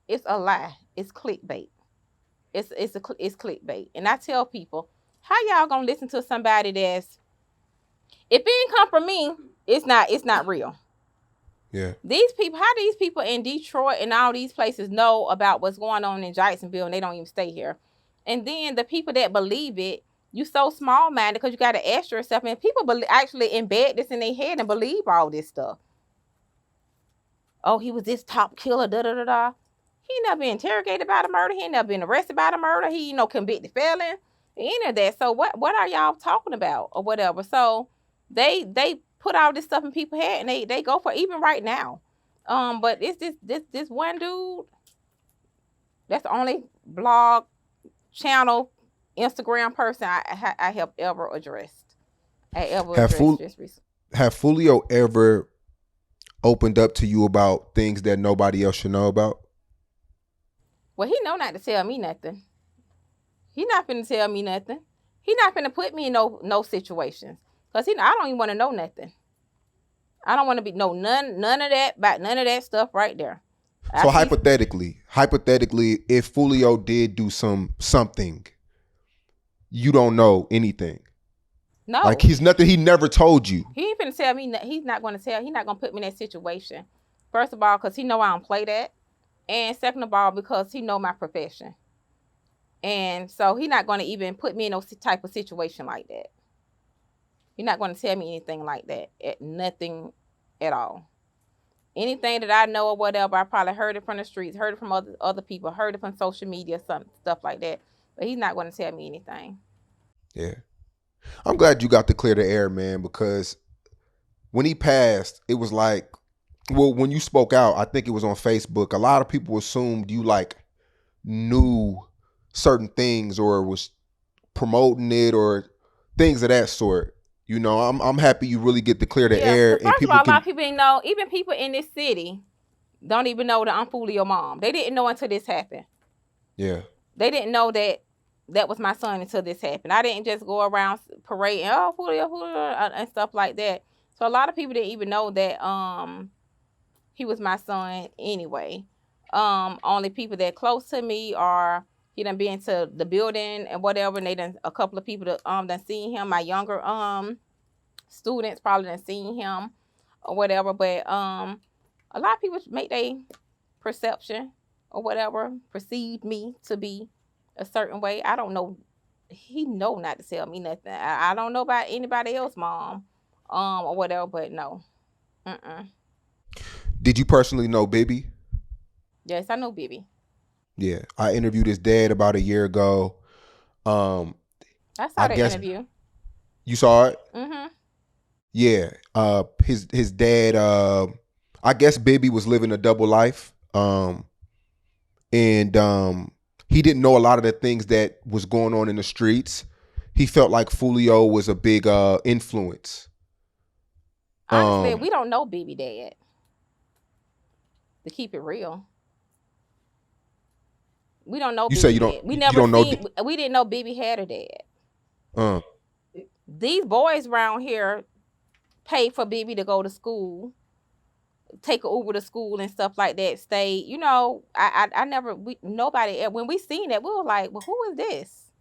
is a lie. It's clickbait. It's clickbait. And I tell people, how y'all gonna listen to somebody that's, if it ain't come from me, it's not real. Yeah. These people, how these people in Detroit and all these places know about what's going on in Jacksonville and they don't even stay here. And then the people that believe it, you so small minded because you got to ask yourself, and people actually embed this in their head and believe all this stuff. Oh, he was this top killer, da da da da. He never been interrogated about a murder. He ain't never been arrested about a murder. He, convicted felon, any of that. So what are y'all talking about or whatever? So they put all this stuff in people's head and they go for it, even right now. But it's this one dude. That's the only blog, channel, Instagram person I have ever addressed. Just recently. Have Foolio ever opened up to you about things that nobody else should know about? Well, he know not to tell me nothing. He not finna tell me nothing. He not finna put me in no situations. Cause I don't even want to know nothing. I don't want to be none of that about none of that stuff right there. So hypothetically, if Foolio did do something, you don't know anything. No. Like he's nothing. He never told you. He ain't finna tell me. He's not going to tell. He's not going to put me in that situation. First of all, because he know I don't play that. And second of all, because he know my profession. And so he's not going to even put me in no type of situation like that. He's not going to tell me anything like that. Nothing at all. Anything that I know or whatever, I probably heard it from the streets, heard it from other people, heard it from social media, some stuff like that. But he's not going to tell me anything. Yeah. I'm glad you got to clear the air, man, because when he passed, it was like, well, when you spoke out, I think it was on Facebook, a lot of people assumed you like knew certain things or was promoting it or things of that sort. I'm happy you really get to clear the air. First of all, a lot of people didn't know, even people in this city don't even know that I'm Foolio mom. They didn't know until this happened. Yeah. They didn't know that was my son until this happened. I didn't just go around parading, oh, Foolio, and stuff like that. So a lot of people didn't even know that he was my son anyway. Only people that close to me are, he done been to the building and whatever, and a couple of people that done seen him. My younger students probably done seen him or whatever. But a lot of people make their perception or whatever, perceive me to be a certain way. I don't know. He know not to tell me nothing. I don't know about anybody else, mom, or whatever. But no. Did you personally know Bibby? Yes, I know Bibby. Yeah, I interviewed his dad about a year ago. I saw the interview. You saw it? Mm-hmm. Yeah. His dad. I guess Bibby was living a double life. And he didn't know a lot of the things that was going on in the streets. He felt like Foolio was a big influence. Honestly, we don't know Bibby dad. To keep it real, we don't know. You Bibby say you don't. Dad. We never we didn't know Bibby had a dad. These boys around here pay for Bibby to go to school, take an Uber to school and stuff like that. Stay, I never. Nobody. When we seen that, we were like, well, who is this?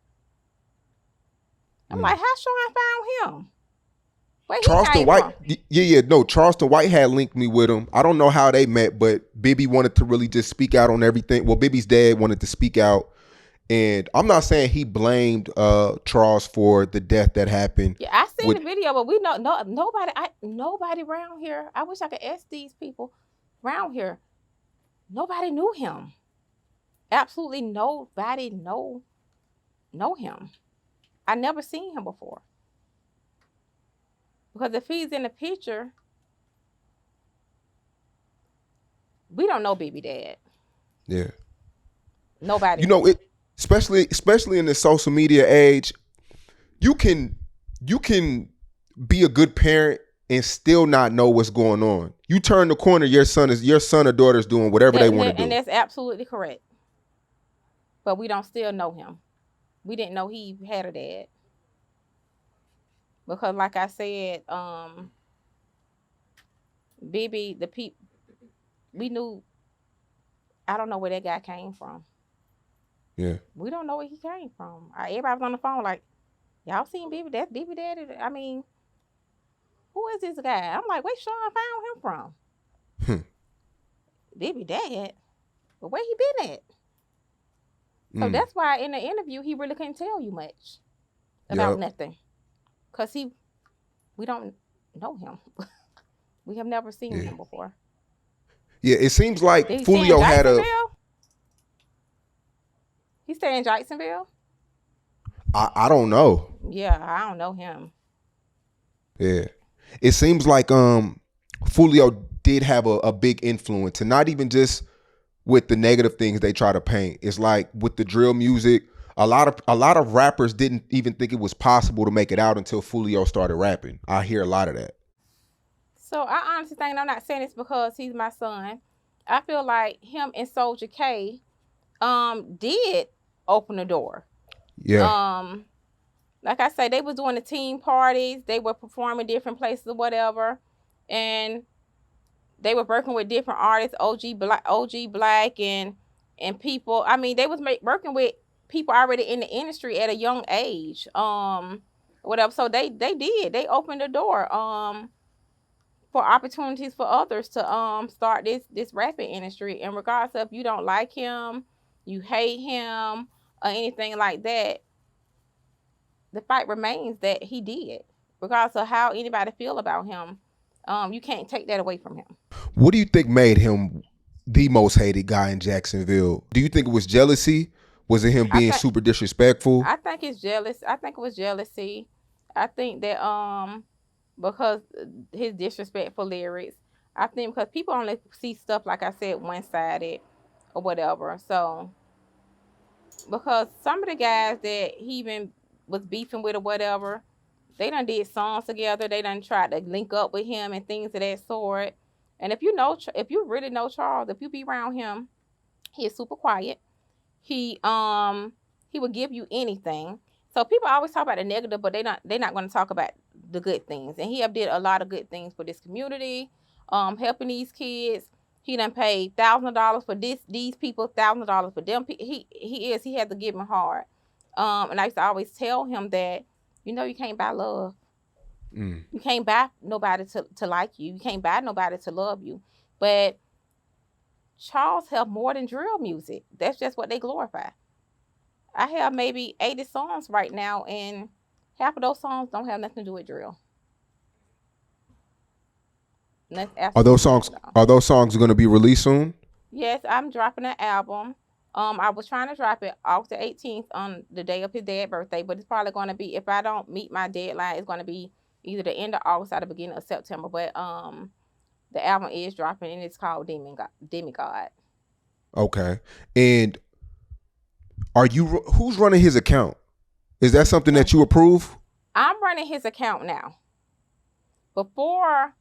I'm like, how sure I found him? Charleston White, Charleston White had linked me with him. I don't know how they met, but Bibby wanted to really just speak out on everything. Well, Bibby's dad wanted to speak out, and I'm not saying he blamed Charles for the death that happened. Yeah, I seen the video, but we know nobody around here. I wish I could ask these people around here. Nobody knew him. Absolutely nobody know him. I never seen him before. Because if he's in the picture, we don't know Bibby dad. Yeah. Nobody. Especially in the social media age, you can be a good parent and still not know what's going on. You turn the corner, your son or daughter's doing whatever they want to do. And that's absolutely correct. but we don't still know him. We didn't know he had a dad because, like I said, Bibby, we knew. I don't know where that guy came from. Yeah. We don't know where he came from. Everybody was on the phone like, y'all seen Bibby? That's Bibby daddy. I mean, who is this guy? I'm like, where Sean found him from? Bibby dad. But where he been at? So Mm. that's why in the interview he really couldn't tell you much about Yep. nothing. Cause we don't know him. We have never seen Yeah. him before. Yeah. It seems like Did he stay in Foolio had a. Jacksonville? He stay in Jacksonville? I don't know. Yeah, I don't know him. Yeah. It seems like Foolio did have a big influence, and not even just with the negative things they try to paint. It's like with the drill music, a lot of rappers didn't even think it was possible to make it out until Foolio started rapping. I hear a lot of that. So I honestly think, and I'm not saying this because he's my son, I feel like him and Soldier K did open the door. Yeah. Like I say, they was doing the team parties, they were performing different places or whatever, and they were working with different artists, OG Black, and people. I mean, they was working with people already in the industry at a young age. Whatever. So they opened the door for opportunities for others to start this rapping industry. And regardless of if you don't like him, you hate him, or anything like that, the fight remains that he did. Regardless of how anybody feel about him, you can't take that away from him. What do you think made him the most hated guy in Jacksonville? Do you think it was jealousy? Was it him I being think super disrespectful? I think it's jealous. I think it was jealousy. I think that because his disrespectful lyrics. I think because people only see stuff, like I said, one sided or whatever. So because some of the guys that he even was beefing with or whatever, they done did songs together. They done tried to link up with him and things of that sort. And if you really know Charles, if you be around him, he is super quiet. He he would give you anything. So people always talk about the negative, but they're not going to talk about the good things. And he have did a lot of good things for this community, helping these kids. He done paid $1,000 for these people, $1,000 for them. He had to give him hard. And I used to always tell him that, you can't buy love. Mm. You can't buy nobody to like you. You can't buy nobody to love you. But Charles have more than drill music. That's just what they glorify. I have maybe 80 songs right now, and half of those songs don't have nothing to do with drill. That's Are those absolutely songs nothing at all. are those songs going to be released soon? Yes, I'm dropping an album. I was trying to drop it August the 18th on the day of his dad's birthday, but it's probably going to be, if I don't meet my deadline, it's going to be either the end of August or the beginning of September. But the album is dropping, and it's called Demigod. Okay. And who's running his account? Is that something that you approve? I'm running his account now. Before,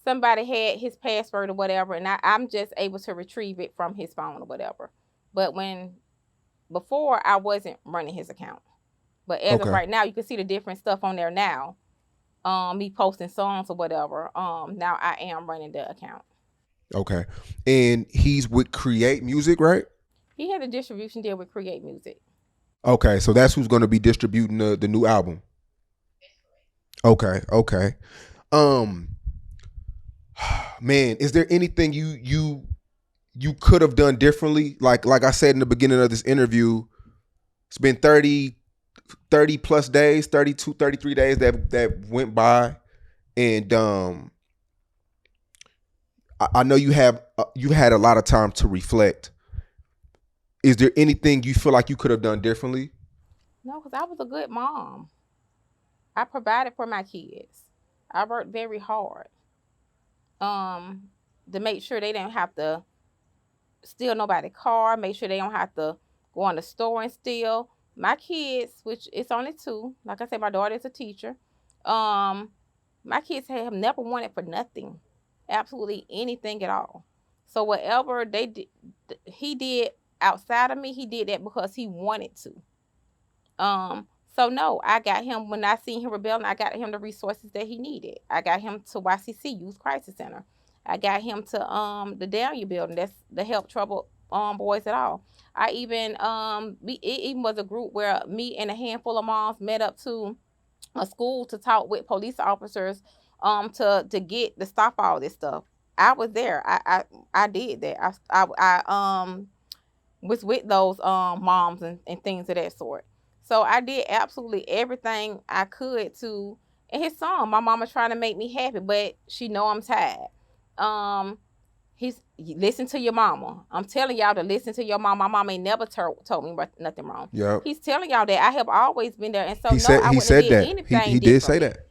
somebody had his password or whatever, and I'm just able to retrieve it from his phone or whatever. But before, I wasn't running his account. But as of Okay. right now, you can see the different stuff on there now. Me posting songs or whatever. Now I am running the account. Okay. And he's with Create Music, right? He had a distribution deal with Create Music. Okay, so that's who's going to be distributing the new album. Okay, okay. Um, man, is there anything you could have done differently? Like I said in the beginning of this interview, it's been 30 plus days, 32, 33 days that went by, and I know you've had a lot of time to reflect. Is there anything you feel like you could have done differently? No, because I was a good mom. I provided for my kids. I worked very hard. Um, to make sure they didn't have to steal nobody's car, make sure they don't have to go in the store and steal. My kids, which it's only two, like I said, my daughter is a teacher. Um, my kids have never wanted for nothing, absolutely anything at all. So whatever they did, he did outside of me. He did that because he wanted to. So no, I got him when I seen him rebelling. I got him the resources that he needed. I got him to YCC Youth Crisis Center. I got him to the Daniel building. That's the help troubled boys at all. I even it even was a group where me and a handful of moms met up to a school to talk with police officers to get to stop all this stuff. I was there. I did that. I was with those moms and things of that sort. So I did absolutely everything I could to, and his son, my mama trying to make me happy, but she know I'm tired. Um he's listen to your mama. I'm telling y'all to listen to your mama. My mama ain't never told me nothing wrong. Yep. He's telling y'all that I have always been there. And so He no, said I he wouldn't have said did that. He anything did say differently.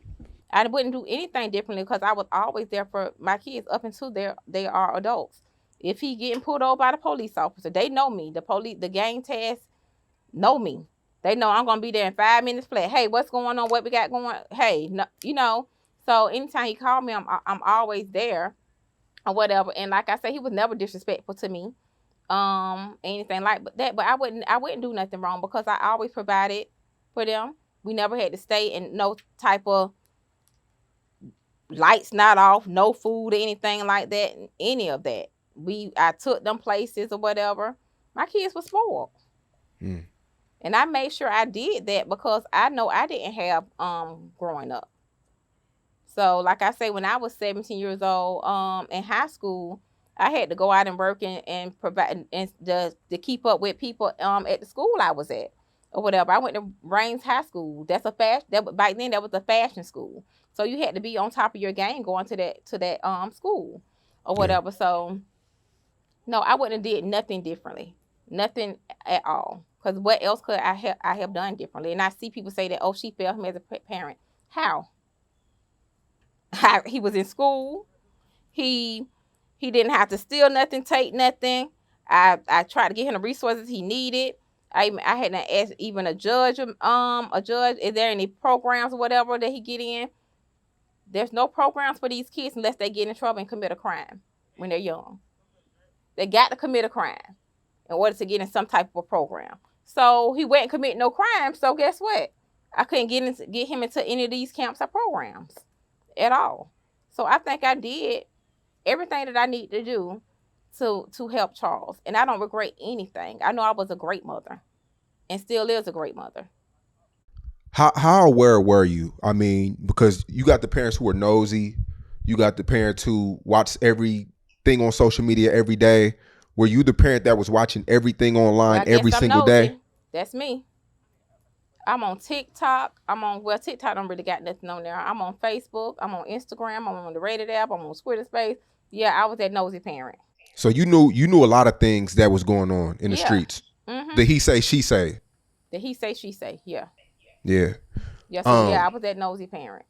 that. I wouldn't do anything differently because I was always there for my kids up until they are adults. If he getting pulled over by the police officer, they know me. The gang task know me. They know I'm gonna be there in 5 minutes flat. Hey, what's going on? What we got going? Hey, no, you know. So anytime he called me, I'm always there or whatever. And like I said, he was never disrespectful to me, anything like that. But I wouldn't do nothing wrong because I always provided for them. We never had to stay in no type of lights not off, no food or anything like that, any of that. I took them places or whatever. My kids were spoiled. Mm. And I made sure I did that because I know I didn't have growing up. So like I say, when I was 17 years old, in high school, I had to go out and work and provide and to keep up with people at the school I was at or whatever. I went to Rains High School. That's a fashion that back then that was a fashion school. So you had to be on top of your game going to that school or Yeah. whatever. So no, I wouldn't have did nothing differently. Nothing at all. Because what else could I have done differently? And I see people say that, oh, she failed him as a parent. How? He was in school. He didn't have to steal nothing, take nothing. I tried to get him the resources he needed. I hadn't asked even a judge, is there any programs or whatever that he get in? There's no programs for these kids unless they get in trouble and commit a crime when they're young. They got to commit a crime in order to get in some type of a program. So he went and commit no crime. So guess what? I couldn't get him into any of these camps or programs at all. So I think I did everything that I need to do to help Charles, and I don't regret anything. I know I was a great mother, and still is a great mother. How aware were you? I mean, because you got the parents who are nosy, you got the parents who watch everything on social media every day. Were you the parent that was watching everything Well, online I guess every I'm single day? nosy. That's me. I'm on TikTok. TikTok don't really got nothing on there. I'm on Facebook. I'm on Instagram. I'm on the Reddit app. I'm on Twitter Space. Yeah, I was that nosy parent. So you knew a lot of things that was going on in the Yeah. streets. Mm-hmm. The he say she say. The he say she say. Yeah. Yeah. Yeah. So yeah, I was that nosy parent.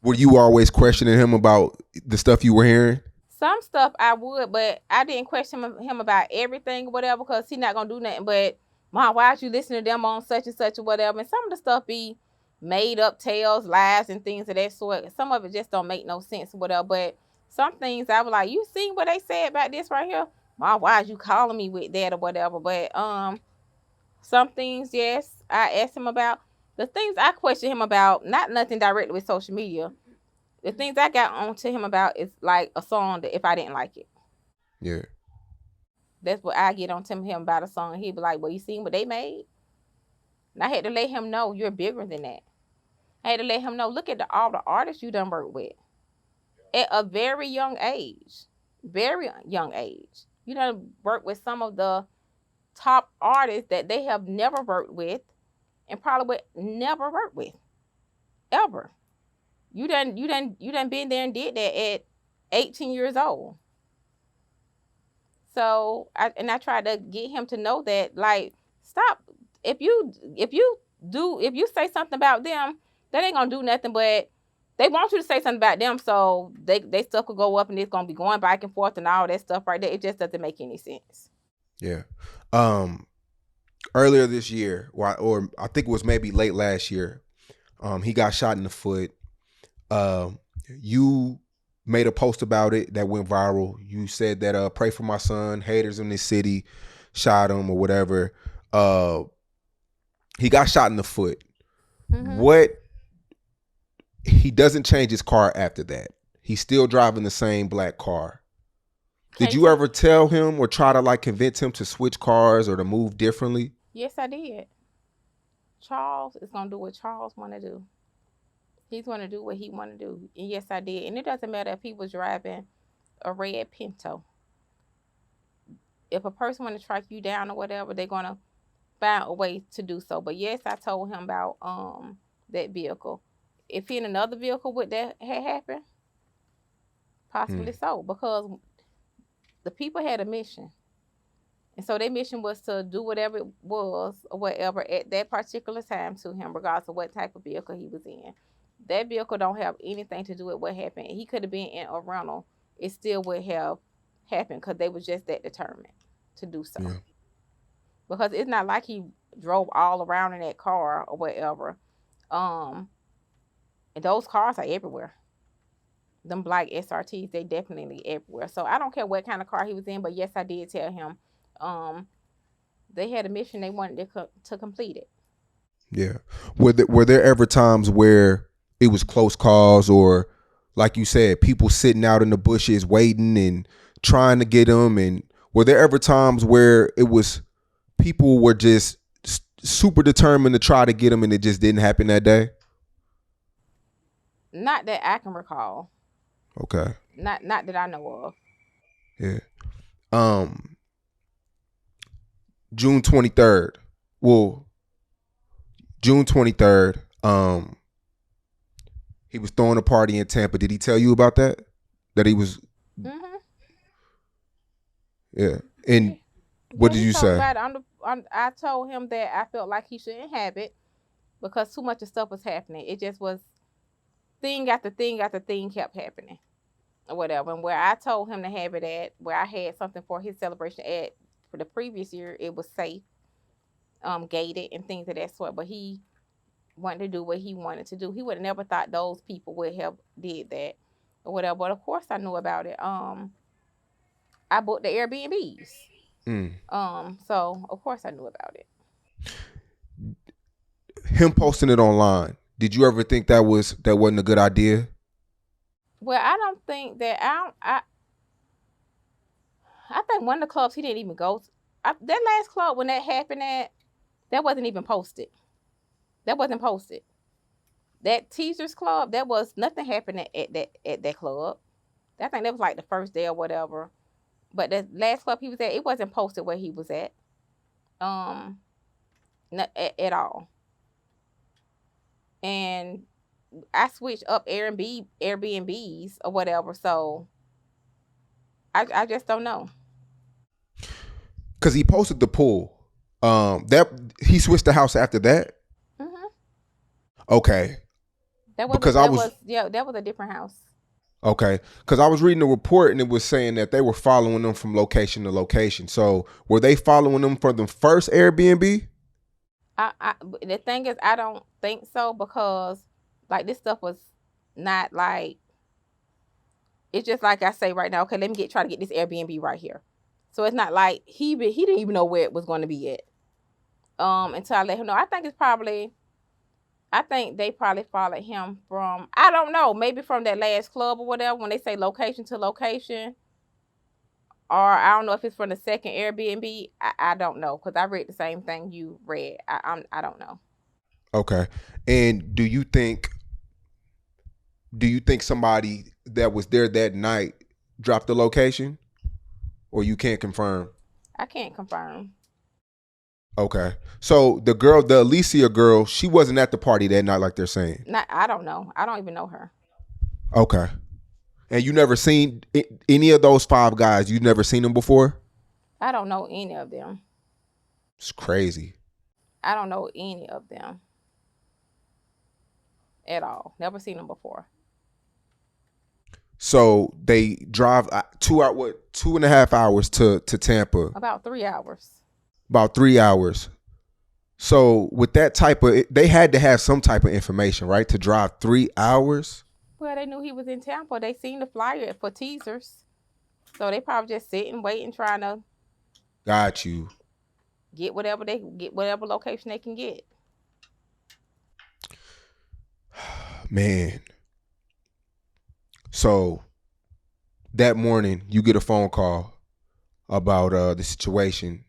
Were you always questioning him about the stuff you were hearing? Some stuff I would, but I didn't question him about everything or whatever because he's not gonna do nothing. But Mom, why'd you listen to them on such and such or whatever? And some of the stuff be made up tales, lies, and things of that sort. Some of it just don't make no sense or whatever. But some things I was like, you seen what they said about this right here? Mom, why'd you calling me with that or whatever? But some things, yes, I asked him about. The things I questioned him about, not nothing directly with social media. The things I got on to him about is like a song that if I didn't like it. Yeah. That's what I get on to him about a song. He'd be like, well, you seen what they made? And I had to let him know you're bigger than that. I had to let him know, look at all the artists you done worked with. At a very young age. Very young age. You done worked with some of the top artists that they have never worked with and probably would never work with. Ever. You done been there and did that at 18 years old. So I tried to get him to know that, like, stop. If you say something about them, that ain't gonna do nothing. But they want you to say something about them, so they stuff could go up and it's gonna be going back and forth and all that stuff right there. It just doesn't make any sense. Yeah. Earlier this year, or I think it was maybe late last year, he got shot in the foot. You made a post about it that went viral. You said that pray for my son, haters in this city. shot him or whatever. He got shot in the foot. Mm-hmm. What? He doesn't change his car after that. He's still driving the same black car. Did you ever tell him or try to like convince him to switch cars or to move differently? Yes, I did. Charles is gonna do what Charles want to do. He's gonna do what he want to do. And yes, I did. And it doesn't matter if he was driving a red Pinto. If a person want to track you down or whatever, they're gonna find a way to do so. But yes, I told him about that vehicle. If he in another vehicle would that had happened, possibly so, because the people had a mission. And so their mission was to do whatever it was or whatever at that particular time to him, regardless of what type of vehicle he was in. That vehicle don't have anything to do with what happened. He could have been in a rental. It still would have happened because they was just that determined to do so. Yeah. Because it's not like he drove all around in that car or whatever. And those cars are everywhere. Them black SRTs, they definitely everywhere. So I don't care what kind of car he was in, but yes, I did tell him they had a mission they wanted to complete it. Yeah. Were there ever times where it was close calls or, like you said, people sitting out in the bushes waiting and trying to get him? And were there ever times where it was people were just super determined to try to get him and it just didn't happen that day? Not that I can recall. Okay. Not that I know of. Yeah. June 23rd. Well, June 23rd. He was throwing a party in Tampa. Did he tell you about that? That he was. Mm-hmm. Yeah. And what did you say? I told him that I felt like he shouldn't have it because too much of stuff was happening. It just was thing after thing after thing kept happening or whatever. And where I told him to have it at, where I had something for his celebration at for the previous year, it was safe, gated and things of that sort. But he wanted to do what he wanted to do. He would have never thought those people would have did that or whatever. But of course I knew about it. I booked the Airbnbs. So of course I knew about it. Him posting it online. Did you ever think that wasn't a good idea? Well, I don't think that I think one of the clubs he didn't even go to. That last club when that happened at, that wasn't even posted. That wasn't posted. That Teasers Club, that was nothing happening at that club. I think that was like the first day or whatever. But the last club he was at, it wasn't posted where he was at. Not at all. And I switched up Airbnbs or whatever, so I just don't know. Cause he posted the pool. That he switched the house after that. Mm-hmm. Okay. That was a different house. Okay, because I was reading the report and it was saying that they were following them from location to location. So were they following them for the first Airbnb? The thing is, I don't think so because like this stuff was not like, it's just like I say right now. Okay, let me try to get this Airbnb right here. So it's not like he didn't even know where it was going to be at. Until I let him know. I think they probably followed him from, I don't know, maybe from that last club or whatever, when they say location to location. Or I don't know if it's from the second Airbnb. I don't know because I read the same thing you read. I don't know. Okay. And do you think somebody that was there that night dropped the location? Or you can't confirm? I can't confirm. Okay. So the Alicia girl, she wasn't at the party that night like they're saying? I don't know. I don't even know her. Okay. And you never seen any of those 5 guys? You never seen them before? I don't know any of them. It's crazy. I don't know any of them at all. Never seen them before. So they drive 2.5 hours to Tampa. About 3 hours. About 3 hours. So with that type of, they had to have some type of information, right? To drive 3 hours. Well, they knew he was in Tampa. They seen the flyer for Teasers. So they probably just sitting, waiting, trying to. Got you. get whatever location they can get. Man. So that morning you get a phone call about the situation.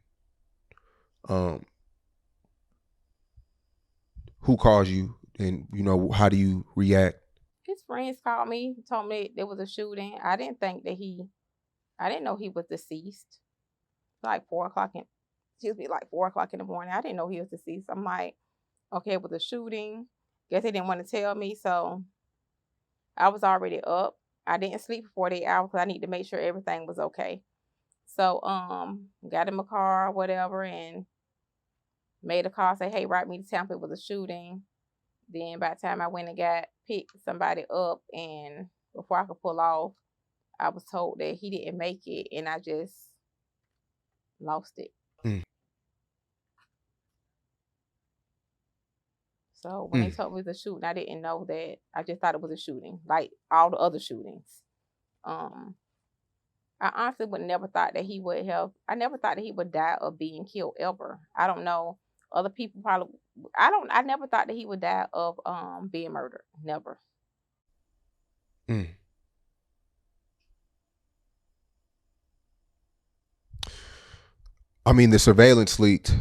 Who calls you, and how do you react? His friends called me, told me there was a shooting. I didn't know he was deceased. Like 4 o'clock like 4 o'clock in the morning. I didn't know he was deceased. I'm like, okay, it was a shooting. Guess they didn't want to tell me, so I was already up. I didn't sleep for 48 hours because I need to make sure everything was okay. So got in my car, whatever, and made a call, say, hey, write me to Tampa, it was a shooting. Then by the time I went and picked somebody up, and before I could pull off, I was told that he didn't make it, and I just lost it. Mm. So when they told me it was a shooting, I didn't know that. I just thought it was a shooting, like all the other shootings. Um, I honestly would never thought that he would have. I never thought that he would die of being killed ever. I don't know. Other people probably. I don't. I never thought that he would die of being murdered. Never. Mm. I mean, the surveillance leaked.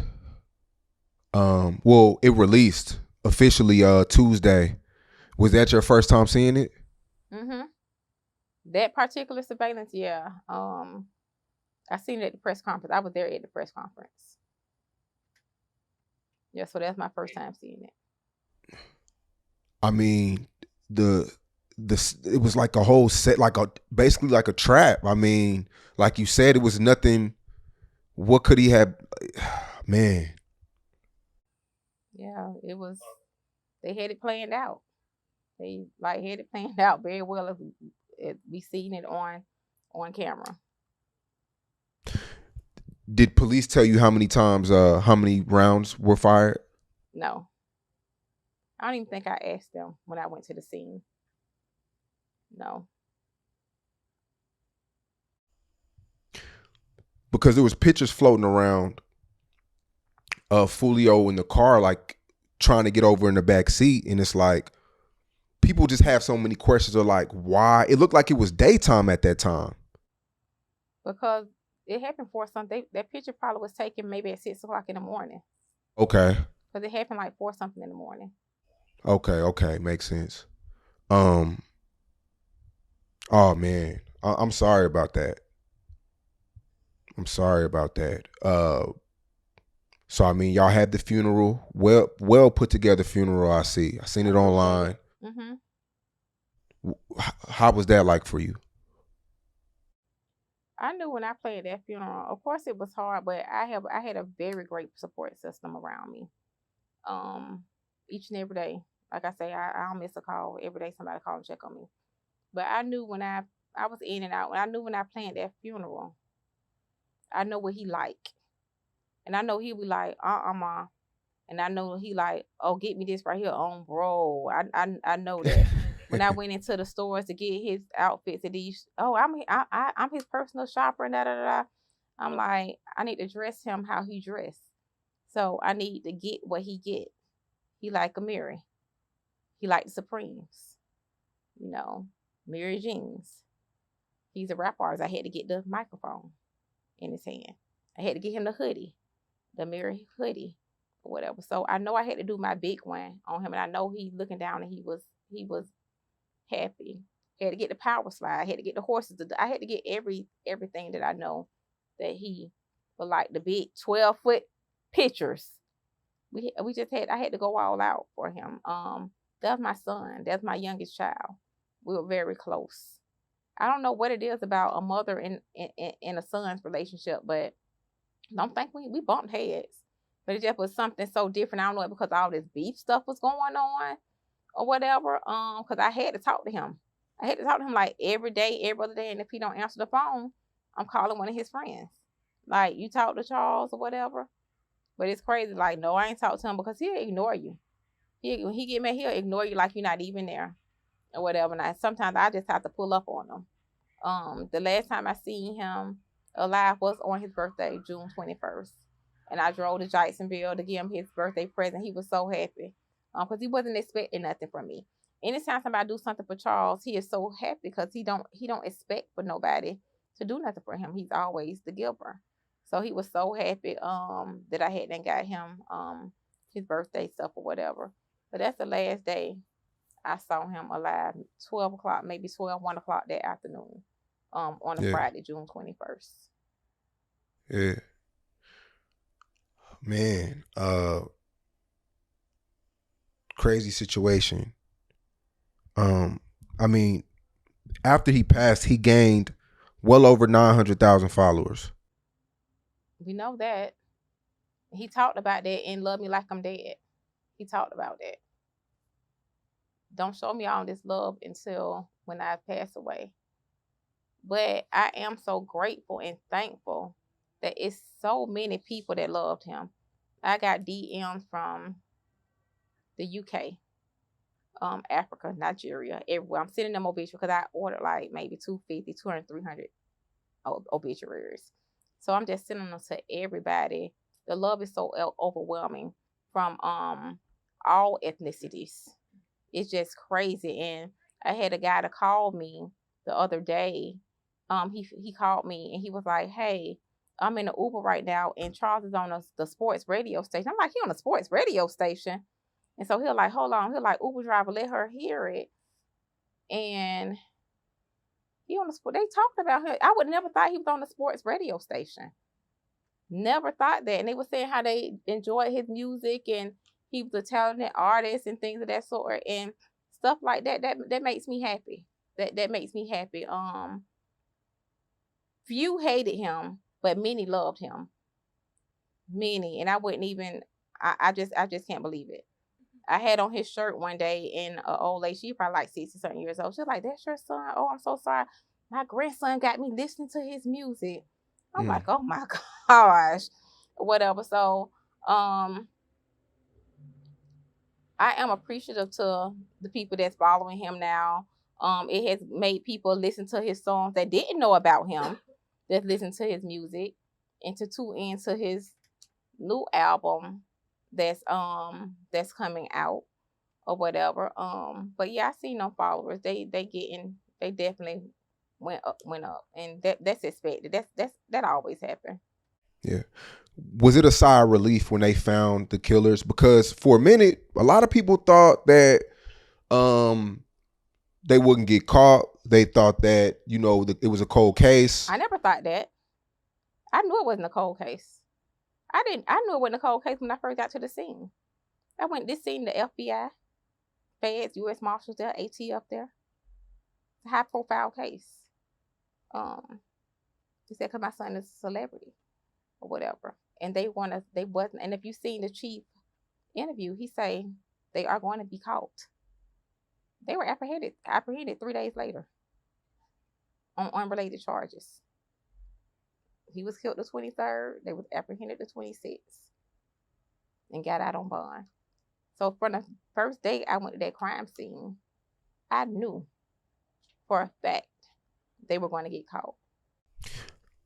Well, it released officially Tuesday. Was that your first time seeing it? Mhm. That particular surveillance, yeah. I seen it at the press conference. I was there at the press conference. Yeah, so that's my first time seeing it. I mean, the it was like a whole set, like basically like a trap. I mean, like you said, it was nothing. What could he have? Man. Yeah, it was. They had it planned out. They like had it planned out very well. If we seen it on camera. Did police tell you how many times, how many rounds were fired? No, I don't even think I asked them when I went to the scene. No. Because there was pictures floating around of Foolio in the car, like trying to get over in the back seat, and it's like people just have so many questions of like why it looked like it was daytime at that time. Because it happened for something. That picture probably was taken maybe at 6 o'clock in the morning. Okay. Because it happened like 4 something in the morning. Okay, makes sense. Oh man, I'm sorry about that. I'm sorry about that. So I mean, y'all had the funeral, well put together funeral. I seen it online. How was that like for you? I knew when I played that funeral. Of course, it was hard, but I had a very great support system around me. Each and every day, like I say, I don't miss a call. Every day, somebody call and check on me. But I knew when I was in and out. I knew when I planned that funeral, I know what he like, and I know he would like, ma. And I know he like, oh, get me this right here on bro. I know that. When I went into the stores to get his outfits and these, oh, I'm his personal shopper and da da da. I'm like, I need to dress him how he dressed. So I need to get what he get. He like a Mary. He like the Supremes. You know, Mary jeans. He's a rap artist. I had to get the microphone in his hand. I had to get him the hoodie, the Mary hoodie or whatever. So I know I had to do my big one on him, and I know he's looking down and he was happy. Had to get the power slide. I had to get the horses. I had to get everything that I know that he would like. The big 12-foot pictures. We just had. I had to go all out for him. That's my son. That's my youngest child. We were very close. I don't know what it is about a mother and a son's relationship, but I don't think we bumped heads. But it just was something so different. I don't know because all this beef stuff was going on or whatever. Because I had to talk to him. I had to talk to him like every day, every other day. And if he don't answer the phone, I'm calling one of his friends. Like, you talk to Charles or whatever. But it's crazy. Like, no, I ain't talked to him because he'll ignore you. When he get mad, he'll ignore you like you're not even there or whatever. And sometimes I just have to pull up on him. The last time I seen him alive was on his birthday, June 21st. and I drove to Jacksonville to give him his birthday present. He was so happy, because he wasn't expecting nothing from me. Anytime somebody do something for Charles, he is so happy because he don't expect for nobody to do nothing for him. He's always the giver. So he was so happy that I hadn't got him his birthday stuff or whatever. But that's the last day I saw him alive. 12 o'clock, maybe 12, 1 o'clock that afternoon. On a Yeah. Friday, June 21st. Yeah. Man, crazy situation. I mean, after he passed, he gained well over 900,000 followers. We know that. He talked about that in Love Me Like I'm Dead. He talked about that. Don't show me all this love until when I pass away. But I am so grateful and thankful that it's so many people that loved him. I got DMs from the UK, Africa, Nigeria, everywhere. I'm sending them obituaries because I ordered like maybe 250, 200, 300 obituaries. So I'm just sending them to everybody. The love is so overwhelming from all ethnicities. It's just crazy. And I had a guy to call me the other day. He called me and he was like, "Hey, I'm in the Uber right now, and Charles is on the sports radio station." I'm like, "He on the sports radio station?" And so he'll like, "Hold on." He'll like, "Uber driver, let her hear it." And he on the sport. They talked about him. I would never thought he was on the sports radio station. Never thought that. And they were saying how they enjoyed his music and he was a talented artist and things of that sort and stuff like that. That makes me happy. That makes me happy. Few hated him, but many loved him. Many, and I wouldn't even. I just can't believe it. I had on his shirt one day, and an old lady, she probably like 60 something years old. She's like, "That's your son? Oh, I'm so sorry. My grandson got me listening to his music." I'm like, "Oh my gosh," whatever. So, I am appreciative to the people that's following him now. It has made people listen to his songs that didn't know about him, that listen to his music, and to tune into his new album that's coming out or whatever. But yeah, I see no followers. They definitely went up, and that's expected. That always happen. Yeah. Was it a sigh of relief when they found the killers? Because for a minute, a lot of people thought that they wouldn't get caught. They thought that it was a cold case. I never thought that. I knew it wasn't a cold case. I knew it wasn't a cold case when I first got to the scene. I went this scene, the FBI, feds, U.S. Marshals there, AT up there. It's a high profile case. They said because my son is a celebrity or whatever, and they wasn't. And if you seen the chief interview, he say they are going to be caught. They were apprehended 3 days later on unrelated charges. He was killed the 23rd. They was apprehended the 26th and got out on bond. So from the first day I went to that crime scene, I knew for a fact they were going to get caught.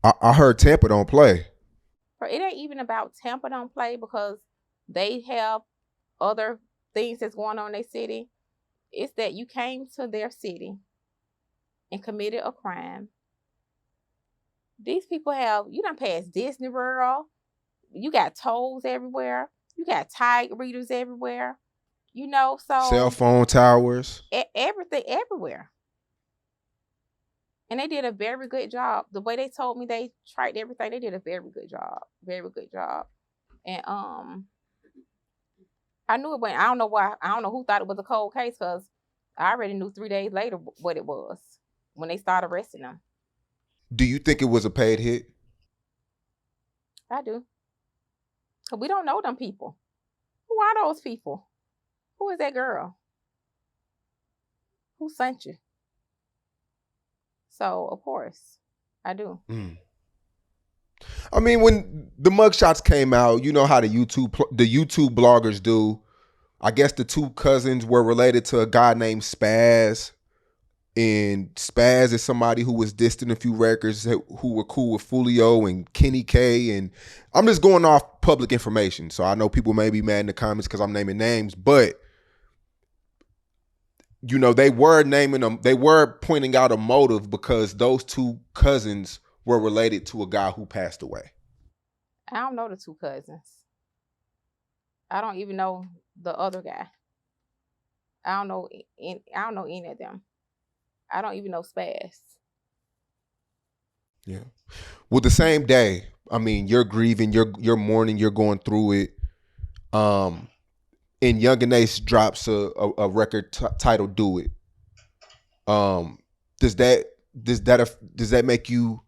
I heard Tampa don't play. But it ain't even about Tampa don't play because they have other things that's going on in their city. It's that you came to their city and committed a crime. These people you done passed Disney World. You got tolls everywhere. You got tag readers everywhere. So Cell phone towers. Everything everywhere. And they did a very good job. The way they told me they tried everything, they did a very good job. Very good job. And I knew it went. I don't know why. I don't know who thought it was a cold case because I already knew 3 days later what it was when they started arresting them. Do you think it was a paid hit? I do. Because we don't know them people. Who are those people? Who is that girl? Who sent you? So, of course, I do. I mean, when the mugshots came out, you know how the YouTube bloggers do. I guess the two cousins were related to a guy named Spaz. and Spaz is somebody who was distant a few records, who were cool with Foolio and Kenny K. And I'm just going off public information. So I know people may be mad in the comments because I'm naming names, but they were naming them. They were pointing out a motive because those two cousins were related to a guy who passed away. I don't know the two cousins. I don't even know the other guy. I don't know any of them. I don't even know Spaz. Yeah. Well, the same day, I mean, you're grieving, you're mourning, you're going through it. And Young and Ace drops a record titled "Do It." Does that make you?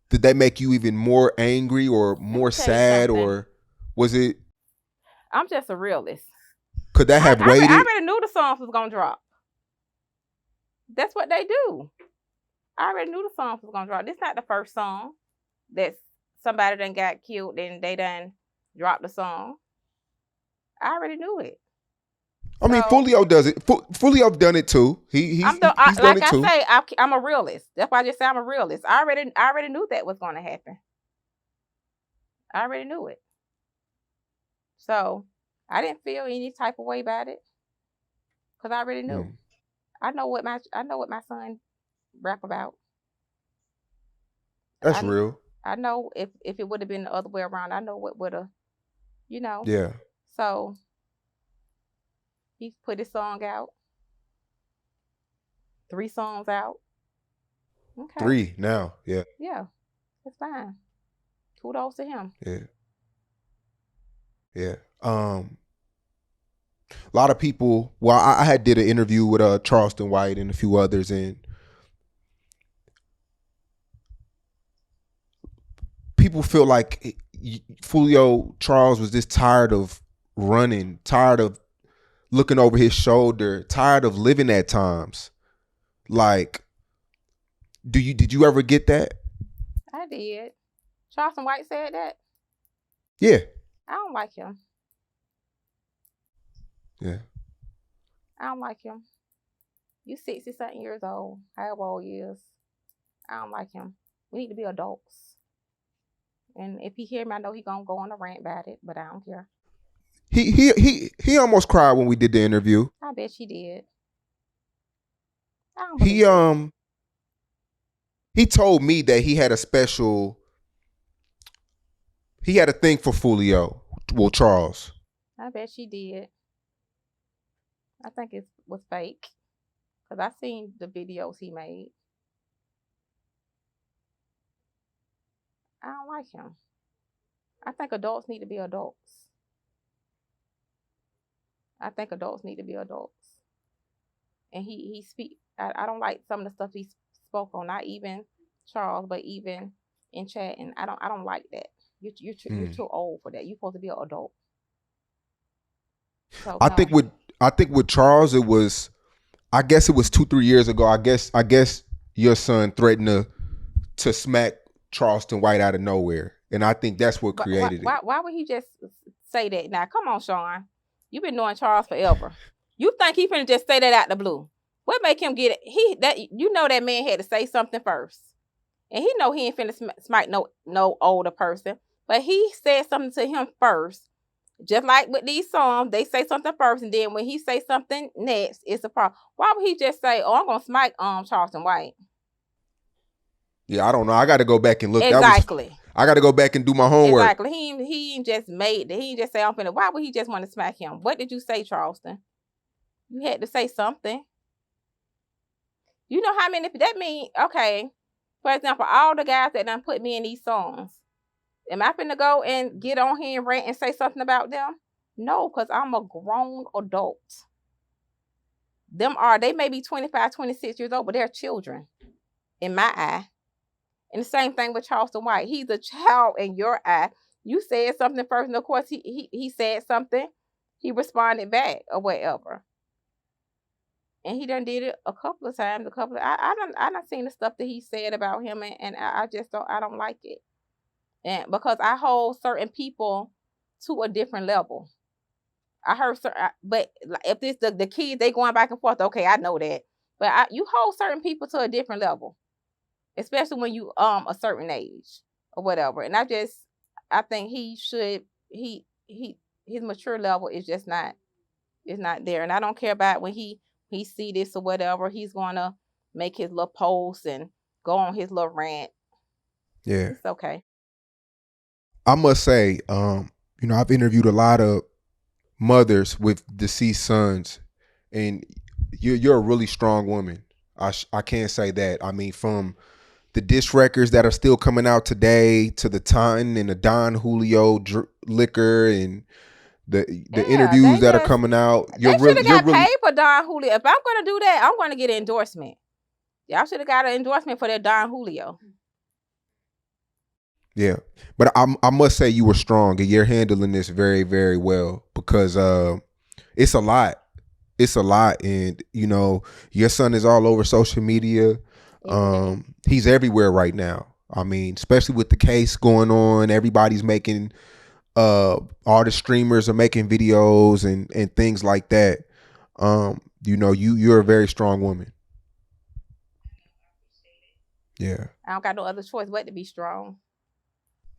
Did that make you even more angry or more sad, or was it? I'm just a realist. Could that have waited? I already knew the songs was gonna drop. That's what they do. I already knew the songs was gonna drop. This not the first song that somebody done got killed and they done dropped the song. I already knew it. I mean, Foolio does it. Foolio done it too. He's done it too. Like I say, I'm a realist. That's why I just say I'm a realist. I already knew that was going to happen. I already knew it. So I didn't feel any type of way about it because I already knew. I know what my son rap about. That's real. I know if it would have been the other way around, I know what would have, Yeah. So he put his song out. 3 songs out. Okay. 3 now. Yeah. Yeah. That's fine. Kudos to him. Yeah. Yeah. A lot of people. Well, I had did an interview with Charleston White and a few others, and people feel like Foolio Charles was just tired of running, tired of looking over his shoulder, tired of living at times. Like, did you ever get that? I did. Charleston White said that? Yeah. I don't like him. Yeah. I don't like him. You 60-something years old, however old he is. I don't like him. We need to be adults. And if he hear me, I know he gonna go on a rant about it, but I don't care. He almost cried when we did the interview. I bet she did. He told me that he had a thing for Foolio. Well, Charles. I bet she did. I think it was fake. Because I seen the videos he made. I don't like him. I think adults need to be adults. And he speak. I don't like some of the stuff he spoke on. Not even Charles, but even in chat. And I don't like that. You're too old for that. You're supposed to be an adult. So, I think with Charles, it was. I guess it was 2-3 years ago. I guess your son threatened to smack Charleston White out of nowhere, and I think that's what created it. Why would he just say that? Now, come on, Sean. You've been knowing Charles forever. You think he finna just say that out the blue? What make him get it? That man had to say something first, and he know he ain't finna smack no older person, but he said something to him first. Just like with these songs, they say something first, and then when he say something next, it's a problem. Why would he just say, "Oh, I'm gonna smack Charleston White"? Yeah, I don't know. I got to go back and look. Exactly. I got to go back and do my homework. Exactly. He just made it. He just say, "I'm finna." Why would he just want to smack him? What did you say, Charleston? You had to say something. You know how many? That mean, okay. For example, all the guys that done put me in these songs. Am I finna go and get on here and rant and say something about them? No, because I'm a grown adult. They may be 25, 26 years old, but they're children in my eye. And the same thing with Charleston White. He's a child in your eye. You said something first, and of course he said something. He responded back or whatever. And he done did it a couple of times. I done seen the stuff that he said about him, and I just don't like it. And because I hold certain people to a different level. I heard certain, but if this the kids, they going back and forth, okay, I know that. But you hold certain people to a different level, especially when you a certain age or whatever. And I think he his mature level is not there. And I don't care about when he see this or whatever. He's gonna make his little post and go on his little rant. Yeah. It's okay. I must say, I've interviewed a lot of mothers with deceased sons, and you're a really strong woman. I can't say that. I mean, from the disc records that are still coming out today to the Ton and the Don Julio liquor and the Yeah, interviews that are coming out, they should have you're got really paid for Don Julio. If I'm gonna do that, I'm gonna get an endorsement. Y'all should have got an endorsement for that Don Julio. yeah. But I must say you were strong and you're handling this very, very well because it's a lot. It's a lot, and your son is all over social media. He's everywhere right now. I mean, especially with the case going on, everybody's making all the streamers are making videos and things like that. You're a very strong woman. Yeah. I don't got no other choice but to be strong.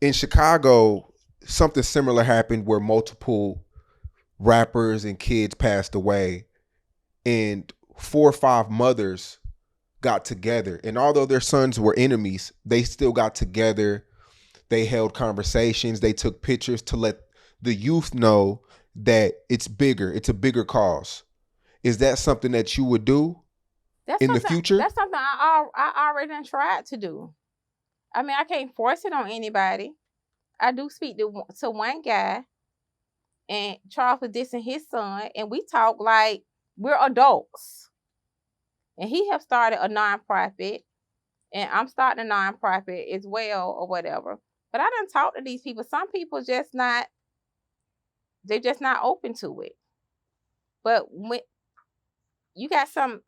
In Chicago, something similar happened where multiple rappers and kids passed away, and 4 or 5 mothers got together. And although their sons were enemies, they still got together. They held conversations. They took pictures to let the youth know that it's bigger. It's a bigger cause. Is that something that you would do in the future? That's something I already done tried to do. I mean, I can't force it on anybody. I do speak to one guy, and Charles was dissing his son, and we talk like we're adults. And he have started a nonprofit, and I'm starting a nonprofit as well, or whatever. But I done talk to these people. Some people they're just not open to it. But when you got some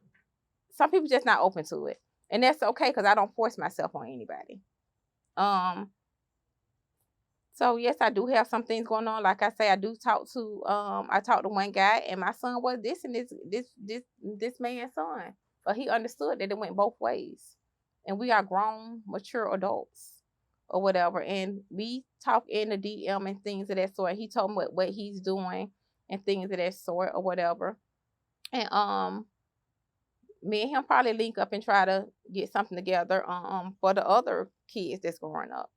people just not open to it, and that's okay because I don't force myself on anybody. So yes, I do have some things going on. Like I say, I talked to one guy, and my son was dissing this man's son, but he understood that it went both ways, and we are grown, mature adults or whatever, and we talk in the DM and things of that sort. He told me what he's doing and things of that sort or whatever, and me and him probably link up and try to get something together for the other kids that's growing up.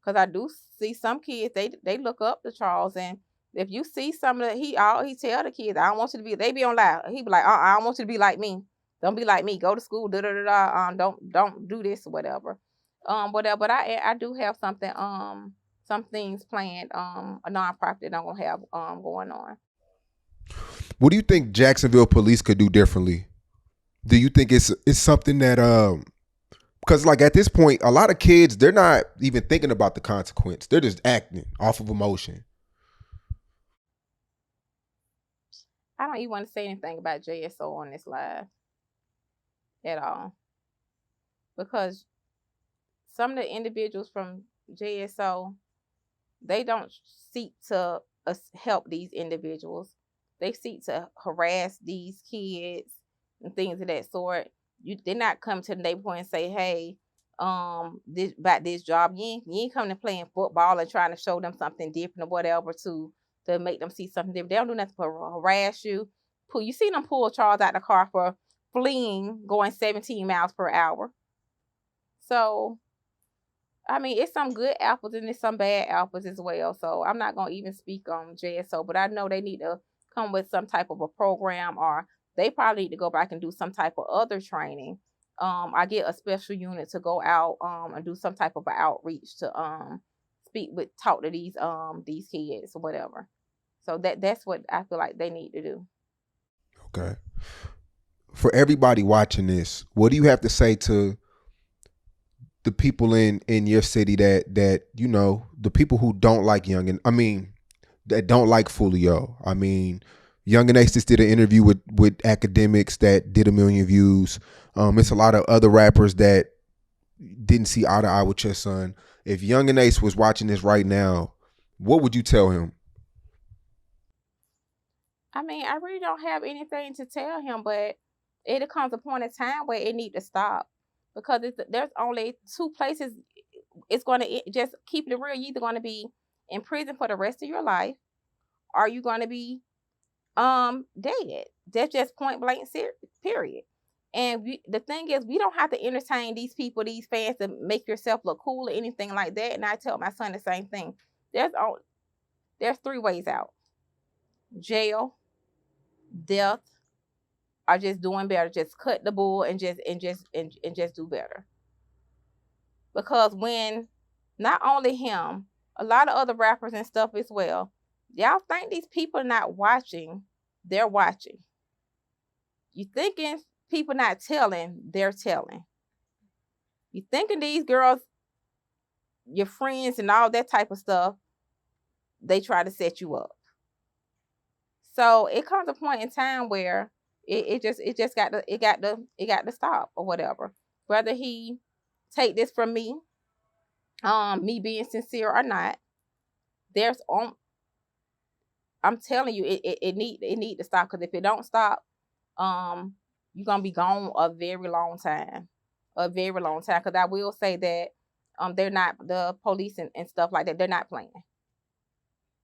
Cause I do see some kids, they look up to Charles, and if you see some of the he tell the kids, I don't want you to be. They be on live. He be like, I don't want you to be like me. Don't be like me. Go to school. Da da da da. Don't do this or whatever. Whatever. But I do have something. Some things planned. A nonprofit that I'm gonna have going on. What do you think Jacksonville police could do differently? Do you think it's something that because like at this point, a lot of kids, they're not even thinking about the consequence. They're just acting off of emotion. I don't even want to say anything about JSO on this live at all, because some of the individuals from JSO, they don't seek to help these individuals. They seek to harass these kids and things of that sort. They're not coming to the neighborhood and say, hey, this job. You ain't coming to playing football and trying to show them something different or whatever to make them see something different. They don't do nothing to harass you. You see them pull Charles out the car for fleeing, going 17 miles per hour. So, I mean, it's some good apples and it's some bad apples as well. So I'm not gonna even speak on JSO, but I know they need to come with some type of a program, or they probably need to go back and do some type of other training. I get a special unit to go out and do some type of outreach to talk to these kids or whatever. So that's what I feel like they need to do. Okay. For everybody watching this, what do you have to say to the people in your city that the people who don't like Youngin? I mean, that don't like Foolio. I mean, Young and Ace just did an interview with academics that did 1 million views. It's a lot of other rappers that didn't see eye to eye with your son. If Young and Ace was watching this right now, what would you tell him? I mean, I really don't have anything to tell him, but it comes a point in time where it need to stop, because there's only two places it's going to, just keep it real. You're either going to be in prison for the rest of your life, or you're going to be dead. That's just point blank period. And the thing is, we don't have to entertain these people, these fans, to make yourself look cool or anything like that. And I tell my son the same thing. There's three ways out: jail, death, or just doing better. Just cut the bull and just do better. Because when, not only him, a lot of other rappers and stuff as well, y'all think these people are not watching? They're watching. You thinking people not telling? They're telling. You thinking these girls, your friends and all that type of stuff, they try to set you up. So it comes a point in time where it just got to stop or whatever. Whether he take this from me, me being sincere or not, there's on. I'm telling you, it need to stop, because if it don't stop, you're gonna be gone a very long time, a very long time. Because I will say that they're not, the police and stuff like that. They're not playing.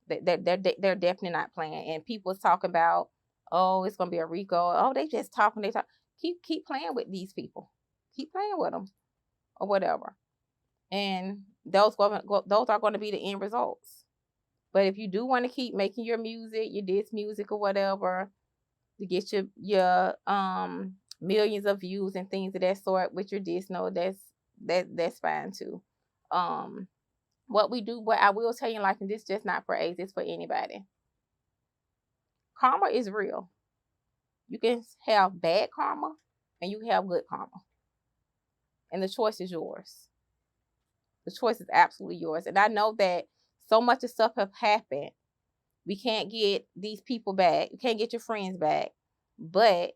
They're definitely not playing. And people's talking about, oh, it's gonna be a RICO. Oh, they just talking. They talk. Keep playing with these people. Keep playing with them or whatever. And those are going to be the end results. But if you do want to keep making your music, your diss music or whatever, to get your millions of views and things of that sort with your diss, no, that's fine too. What I will tell you, like, and this just not for AIDS, it's for anybody. Karma is real. You can have bad karma and you can have good karma. And the choice is yours. The choice is absolutely yours. And I know that so much of stuff have happened. We can't get these people back. You can't get your friends back. But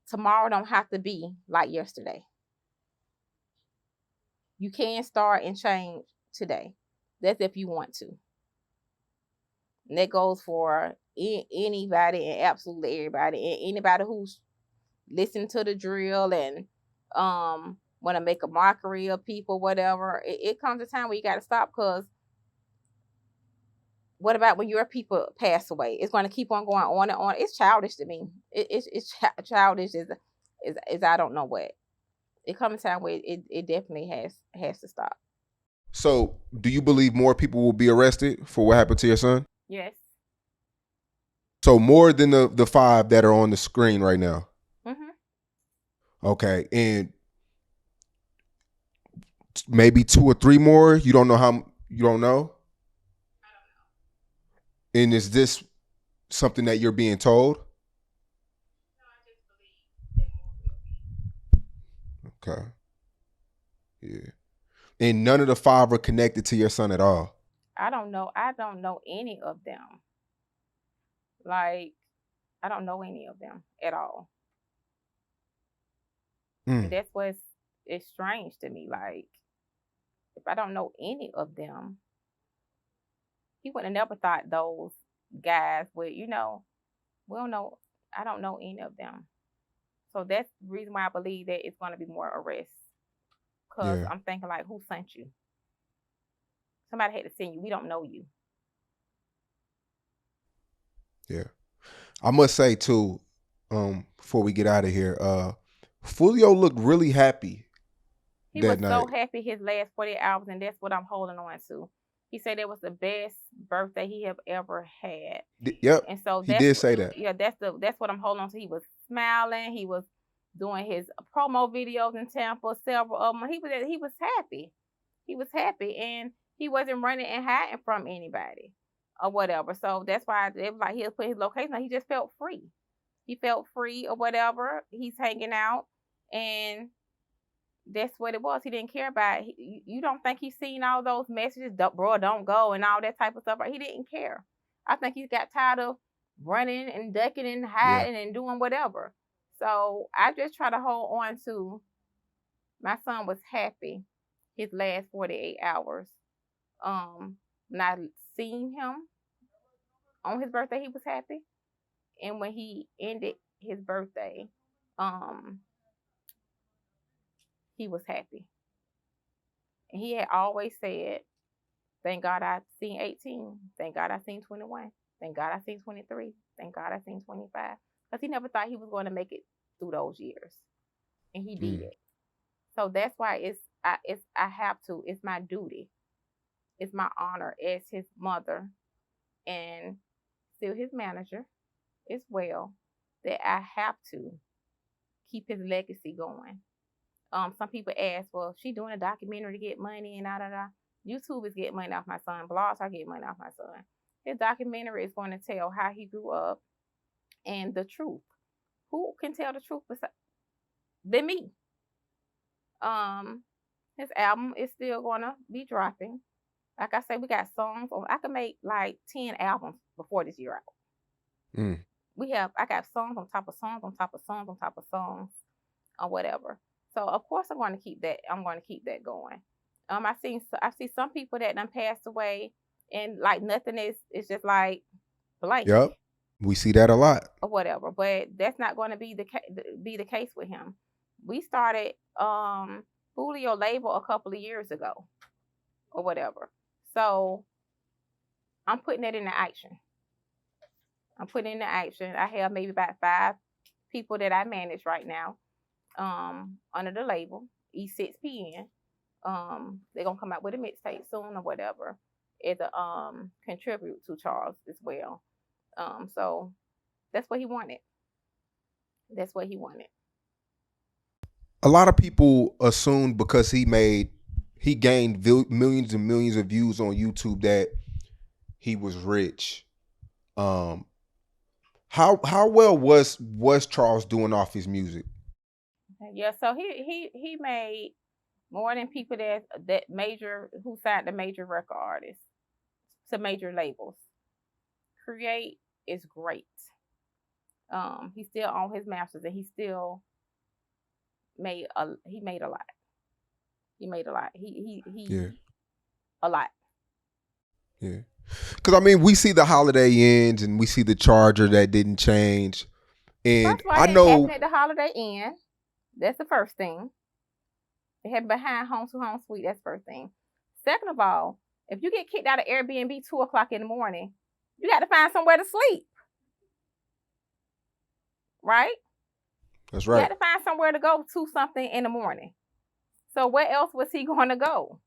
tomorrow don't have to be like yesterday. You can start and change today. That's if you want to. And that goes for anybody and absolutely everybody. And anybody who's listening to the drill and want to make a mockery of people, whatever. It comes a time where you got to stop, because what about when your people pass away? It's going to keep on going on and on. It's childish to me. It's childish as I don't know what. It comes a time where it definitely has to stop. So, do you believe more people will be arrested for what happened to your son? Yes. So more than the five that are on the screen right now. Mhm. Okay, and maybe two or three more. You don't know how. You don't know. And is this something that you're being told? Okay. Yeah. And none of the five are connected to your son at all. I don't know. I don't know any of them. Like, I don't know any of them at all. And that's what's it's strange to me. Like, if I don't know any of them, he would have never thought those guys would, we don't know. I don't know any of them. So that's the reason why I believe that it's going to be more arrests. Because Yeah. I'm thinking, like, who sent you? Somebody had to send you. We don't know you. Yeah. I must say too, before we get out of here, Foolio looked really happy He that was so night. happy his last 48 hours, and that's what I'm holding on to. He said it was the best birthday he have ever had. Yep. And so He did say that. yeah, that's what I'm holding on to. He was smiling. He was doing his promo videos in Tampa, several of them. He was happy. He was happy, and he wasn't running and hiding from anybody or whatever. So that's why it was like he was putting his location. He just felt free. He felt free or whatever. He's hanging out, and that's what it was. He didn't care about it. You don't think he's seen all those messages, bro, don't go, and all that type of stuff. He didn't care. I think he got tired of running and ducking and hiding and doing whatever. So I just try to hold on to, my son was happy his last 48 hours. Not seeing him on his birthday, he was happy. And when he ended his birthday, um, he was happy. And he had always said, thank God I seen 18. Thank God I seen 21. Thank God I seen 23. Thank God I seen 25. Because he never thought he was going to make it through those years. And he Mm. did. So that's why I have to, it's my duty. It's my honor as his mother and still his manager as well that I have to keep his legacy going. Some people ask, well, she doing a documentary to get money and da da da. YouTube is getting money off my son. Blogs are getting money off my son. His documentary is going to tell how he grew up and the truth. Who can tell the truth than me? His album is still gonna be dropping. Like I said, we got songs. I could make like 10 albums before this year out. Mm. I got songs on top of songs on top of songs on top of songs or whatever. So of course I'm going to keep that. I'm going to keep that going. I see some people that done passed away and like nothing is just like blank Yep. We see that a lot. or whatever. But that's not going to be the case with him. We started Foolio label a couple of years ago or whatever. So I'm putting that into action. I'm putting into action. I have maybe about 5 people that I manage right now under the label E6PN. They're gonna come out with a mixtape soon or whatever. It's a contribute to Charles as well. So that's what he wanted. That's what he wanted. A lot of people assumed because he gained millions and millions of views on YouTube that he was rich. Um, how well was Charles doing off his music? Yeah, so he made more than people that major who signed the major record artists to major labels. Create is great. He still on his masters and he still he made a lot. He made a lot. Yeah, A lot. yeah. Because I mean, we see the Holiday Ends and we see the Charger that didn't change, and First of all, I it didn't know. happen at the Holiday Inn. That's the first thing. It happened behind Home to Home Suite. That's the first thing. Second of all, if you get kicked out of Airbnb 2 o'clock in the morning, you got to find somewhere to sleep, right? That's You right. got to find somewhere to go to something in the morning. So where else was he going to go?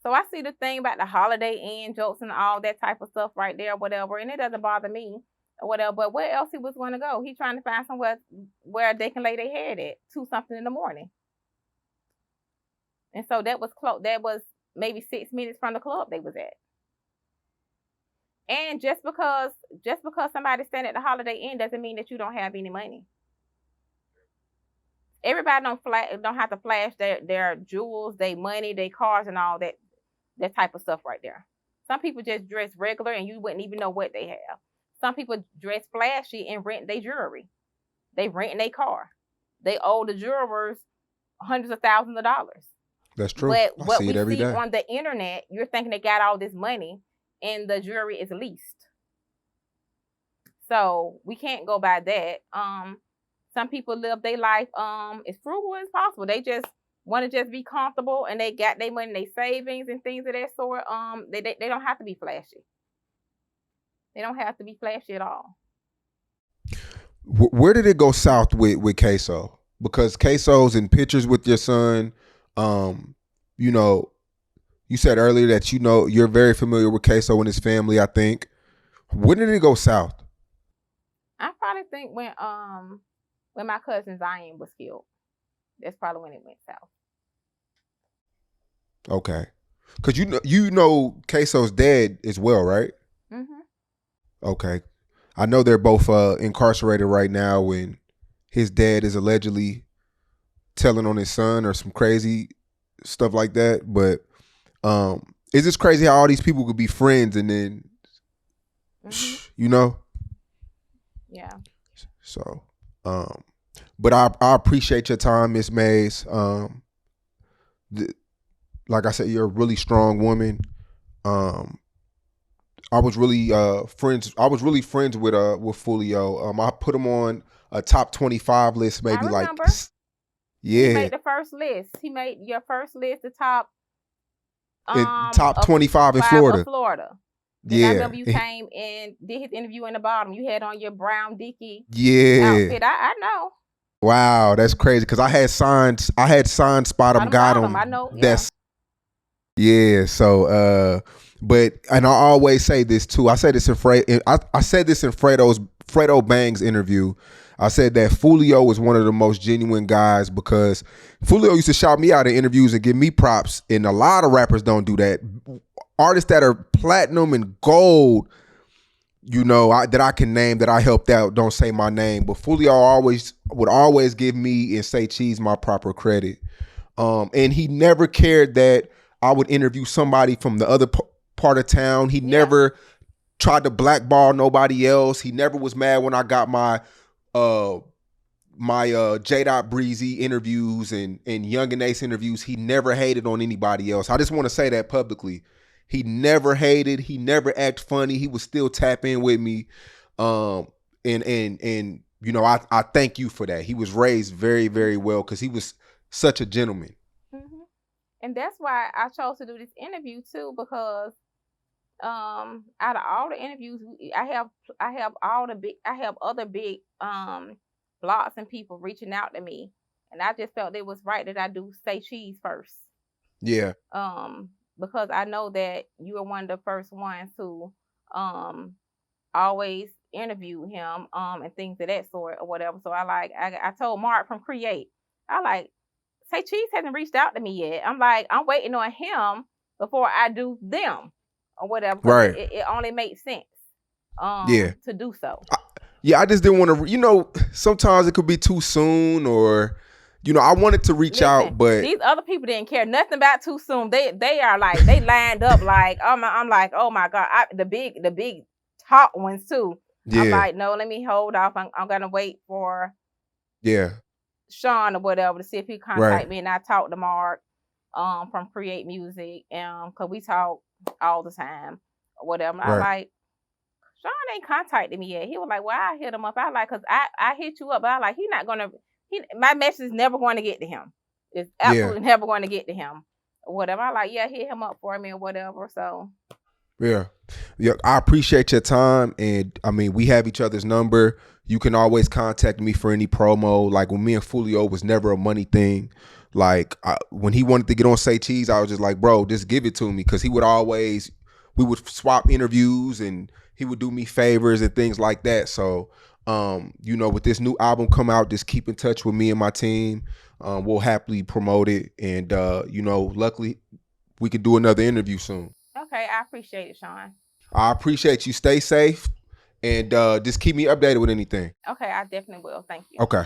So I see the thing about the Holiday Inn jokes and all that type of stuff right there, whatever, and it doesn't bother me or whatever. But where else he was going to go? He trying to find somewhere where they can lay their head at 2 something in the morning. And so that was close. That was maybe 6 minutes from the club they was at. And just because somebody's staying at the Holiday Inn doesn't mean that you don't have any money. Everybody don't have to flash their jewels, their money, their cars, and all that type of stuff right there. Some people just dress regular and you wouldn't even know what they have. Some people dress flashy and rent their jewelry. They rent their car. They owe the jewelers hundreds of thousands of dollars. That's true. But I what see we it every see day. on the internet, you're thinking they got all this money and the jewelry is leased. So we can't go by that. Some people live their life as frugal as possible. They just want to just be comfortable and they got their money, their savings and things of that sort. They don't have to be flashy. They don't have to be flashy at all. Where did it go south with Queso? Because Queso's in pictures with your son. You know, you said earlier that you're very familiar with Queso and his family. I think. When did it go south? I probably think when my cousin Zion was killed. That's probably when it went south. Okay, because you know Queso's dad as well, right? Mhm. Okay, I know they're both incarcerated right now, and his dad is allegedly telling on his son or some crazy stuff like that. But it's just crazy how all these people could be friends and then, you know. Yeah. So, but I appreciate your time, Miss Mays. Like I said, you're a really strong woman. I was really friends. I was really friends with Foolio. I put him on a top 25 list, I maybe like remember. He yeah, made the first list. He made your first list, the top top of 25 in 5 of Florida. Florida. And I Yeah, remember you came and did his interview in the bottom. You had on your brown Dickie yeah. outfit. I know. Wow, that's crazy. Cause I had signed Spot 'em, Bottom got got him. 'em. I know. Yeah. That's yeah. So but and I always say this too. I said this in I said this in Fredo Bang's interview. I said that Foolio was one of the most genuine guys because Foolio used to shout me out in interviews and give me props, and a lot of rappers don't do that. Artists that are platinum and gold, you know, that I can name that I helped out don't say my name, but Foolio would always give me and say Cheese my proper credit. And he never cared that I would interview somebody from the other part of town. He never tried to blackball nobody else. He never was mad when I got my J. Breezy interviews and Young and Ace interviews. He never hated on anybody else. I just want to say that publicly. He never hated. He never acted funny. He would still tap in with me. And you know, I thank you for that. He was raised very, very well because he was such a gentleman. Mm-hmm. And that's why I chose to do this interview too, because out of all the interviews I have other big blogs and people reaching out to me, and I just felt it was right that I do Say Cheese first. Yeah. Because I know that you are one of the first ones to always interview him and things of that sort or whatever. So I told Mark from Create, I like, Say Cheese hasn't reached out to me yet. I'm like, I'm waiting on him before I do them or whatever. Right. It only makes sense to do so. I just didn't want to, you know, sometimes it could be too soon, or, you know, I wanted to reach out, but these other people didn't care nothing about too soon. They are like, they lined up like, I'm like, oh my God, the big top ones too. Yeah. I'm like, no, let me hold off. I'm gonna wait for Sean or whatever to see if he contact me, and I talked to Mark from Create Music, cause we talk all the time or whatever. I'm like, Sean ain't contacted me yet. He was like, well, I hit him up. I like, cause I hit you up, but I like, my message is never going to get to him. It's absolutely never going to get to him or whatever. I like, hit him up for me or whatever. So yeah, I appreciate your time, and I mean, we have each other's number. You can always contact me for any promo. Like when me and Foolio was never a money thing. Like when he wanted to get on Say Cheese, I was just like, bro, just give it to me, because we would swap interviews and he would do me favors and things like that. So, you know, with this new album come out, just keep in touch with me and my team. We'll happily promote it, and you know, luckily we could do another interview soon. Okay, I appreciate it, Sean. I appreciate you. Stay safe, and just keep me updated with anything. Okay, I definitely will. Thank you. Okay.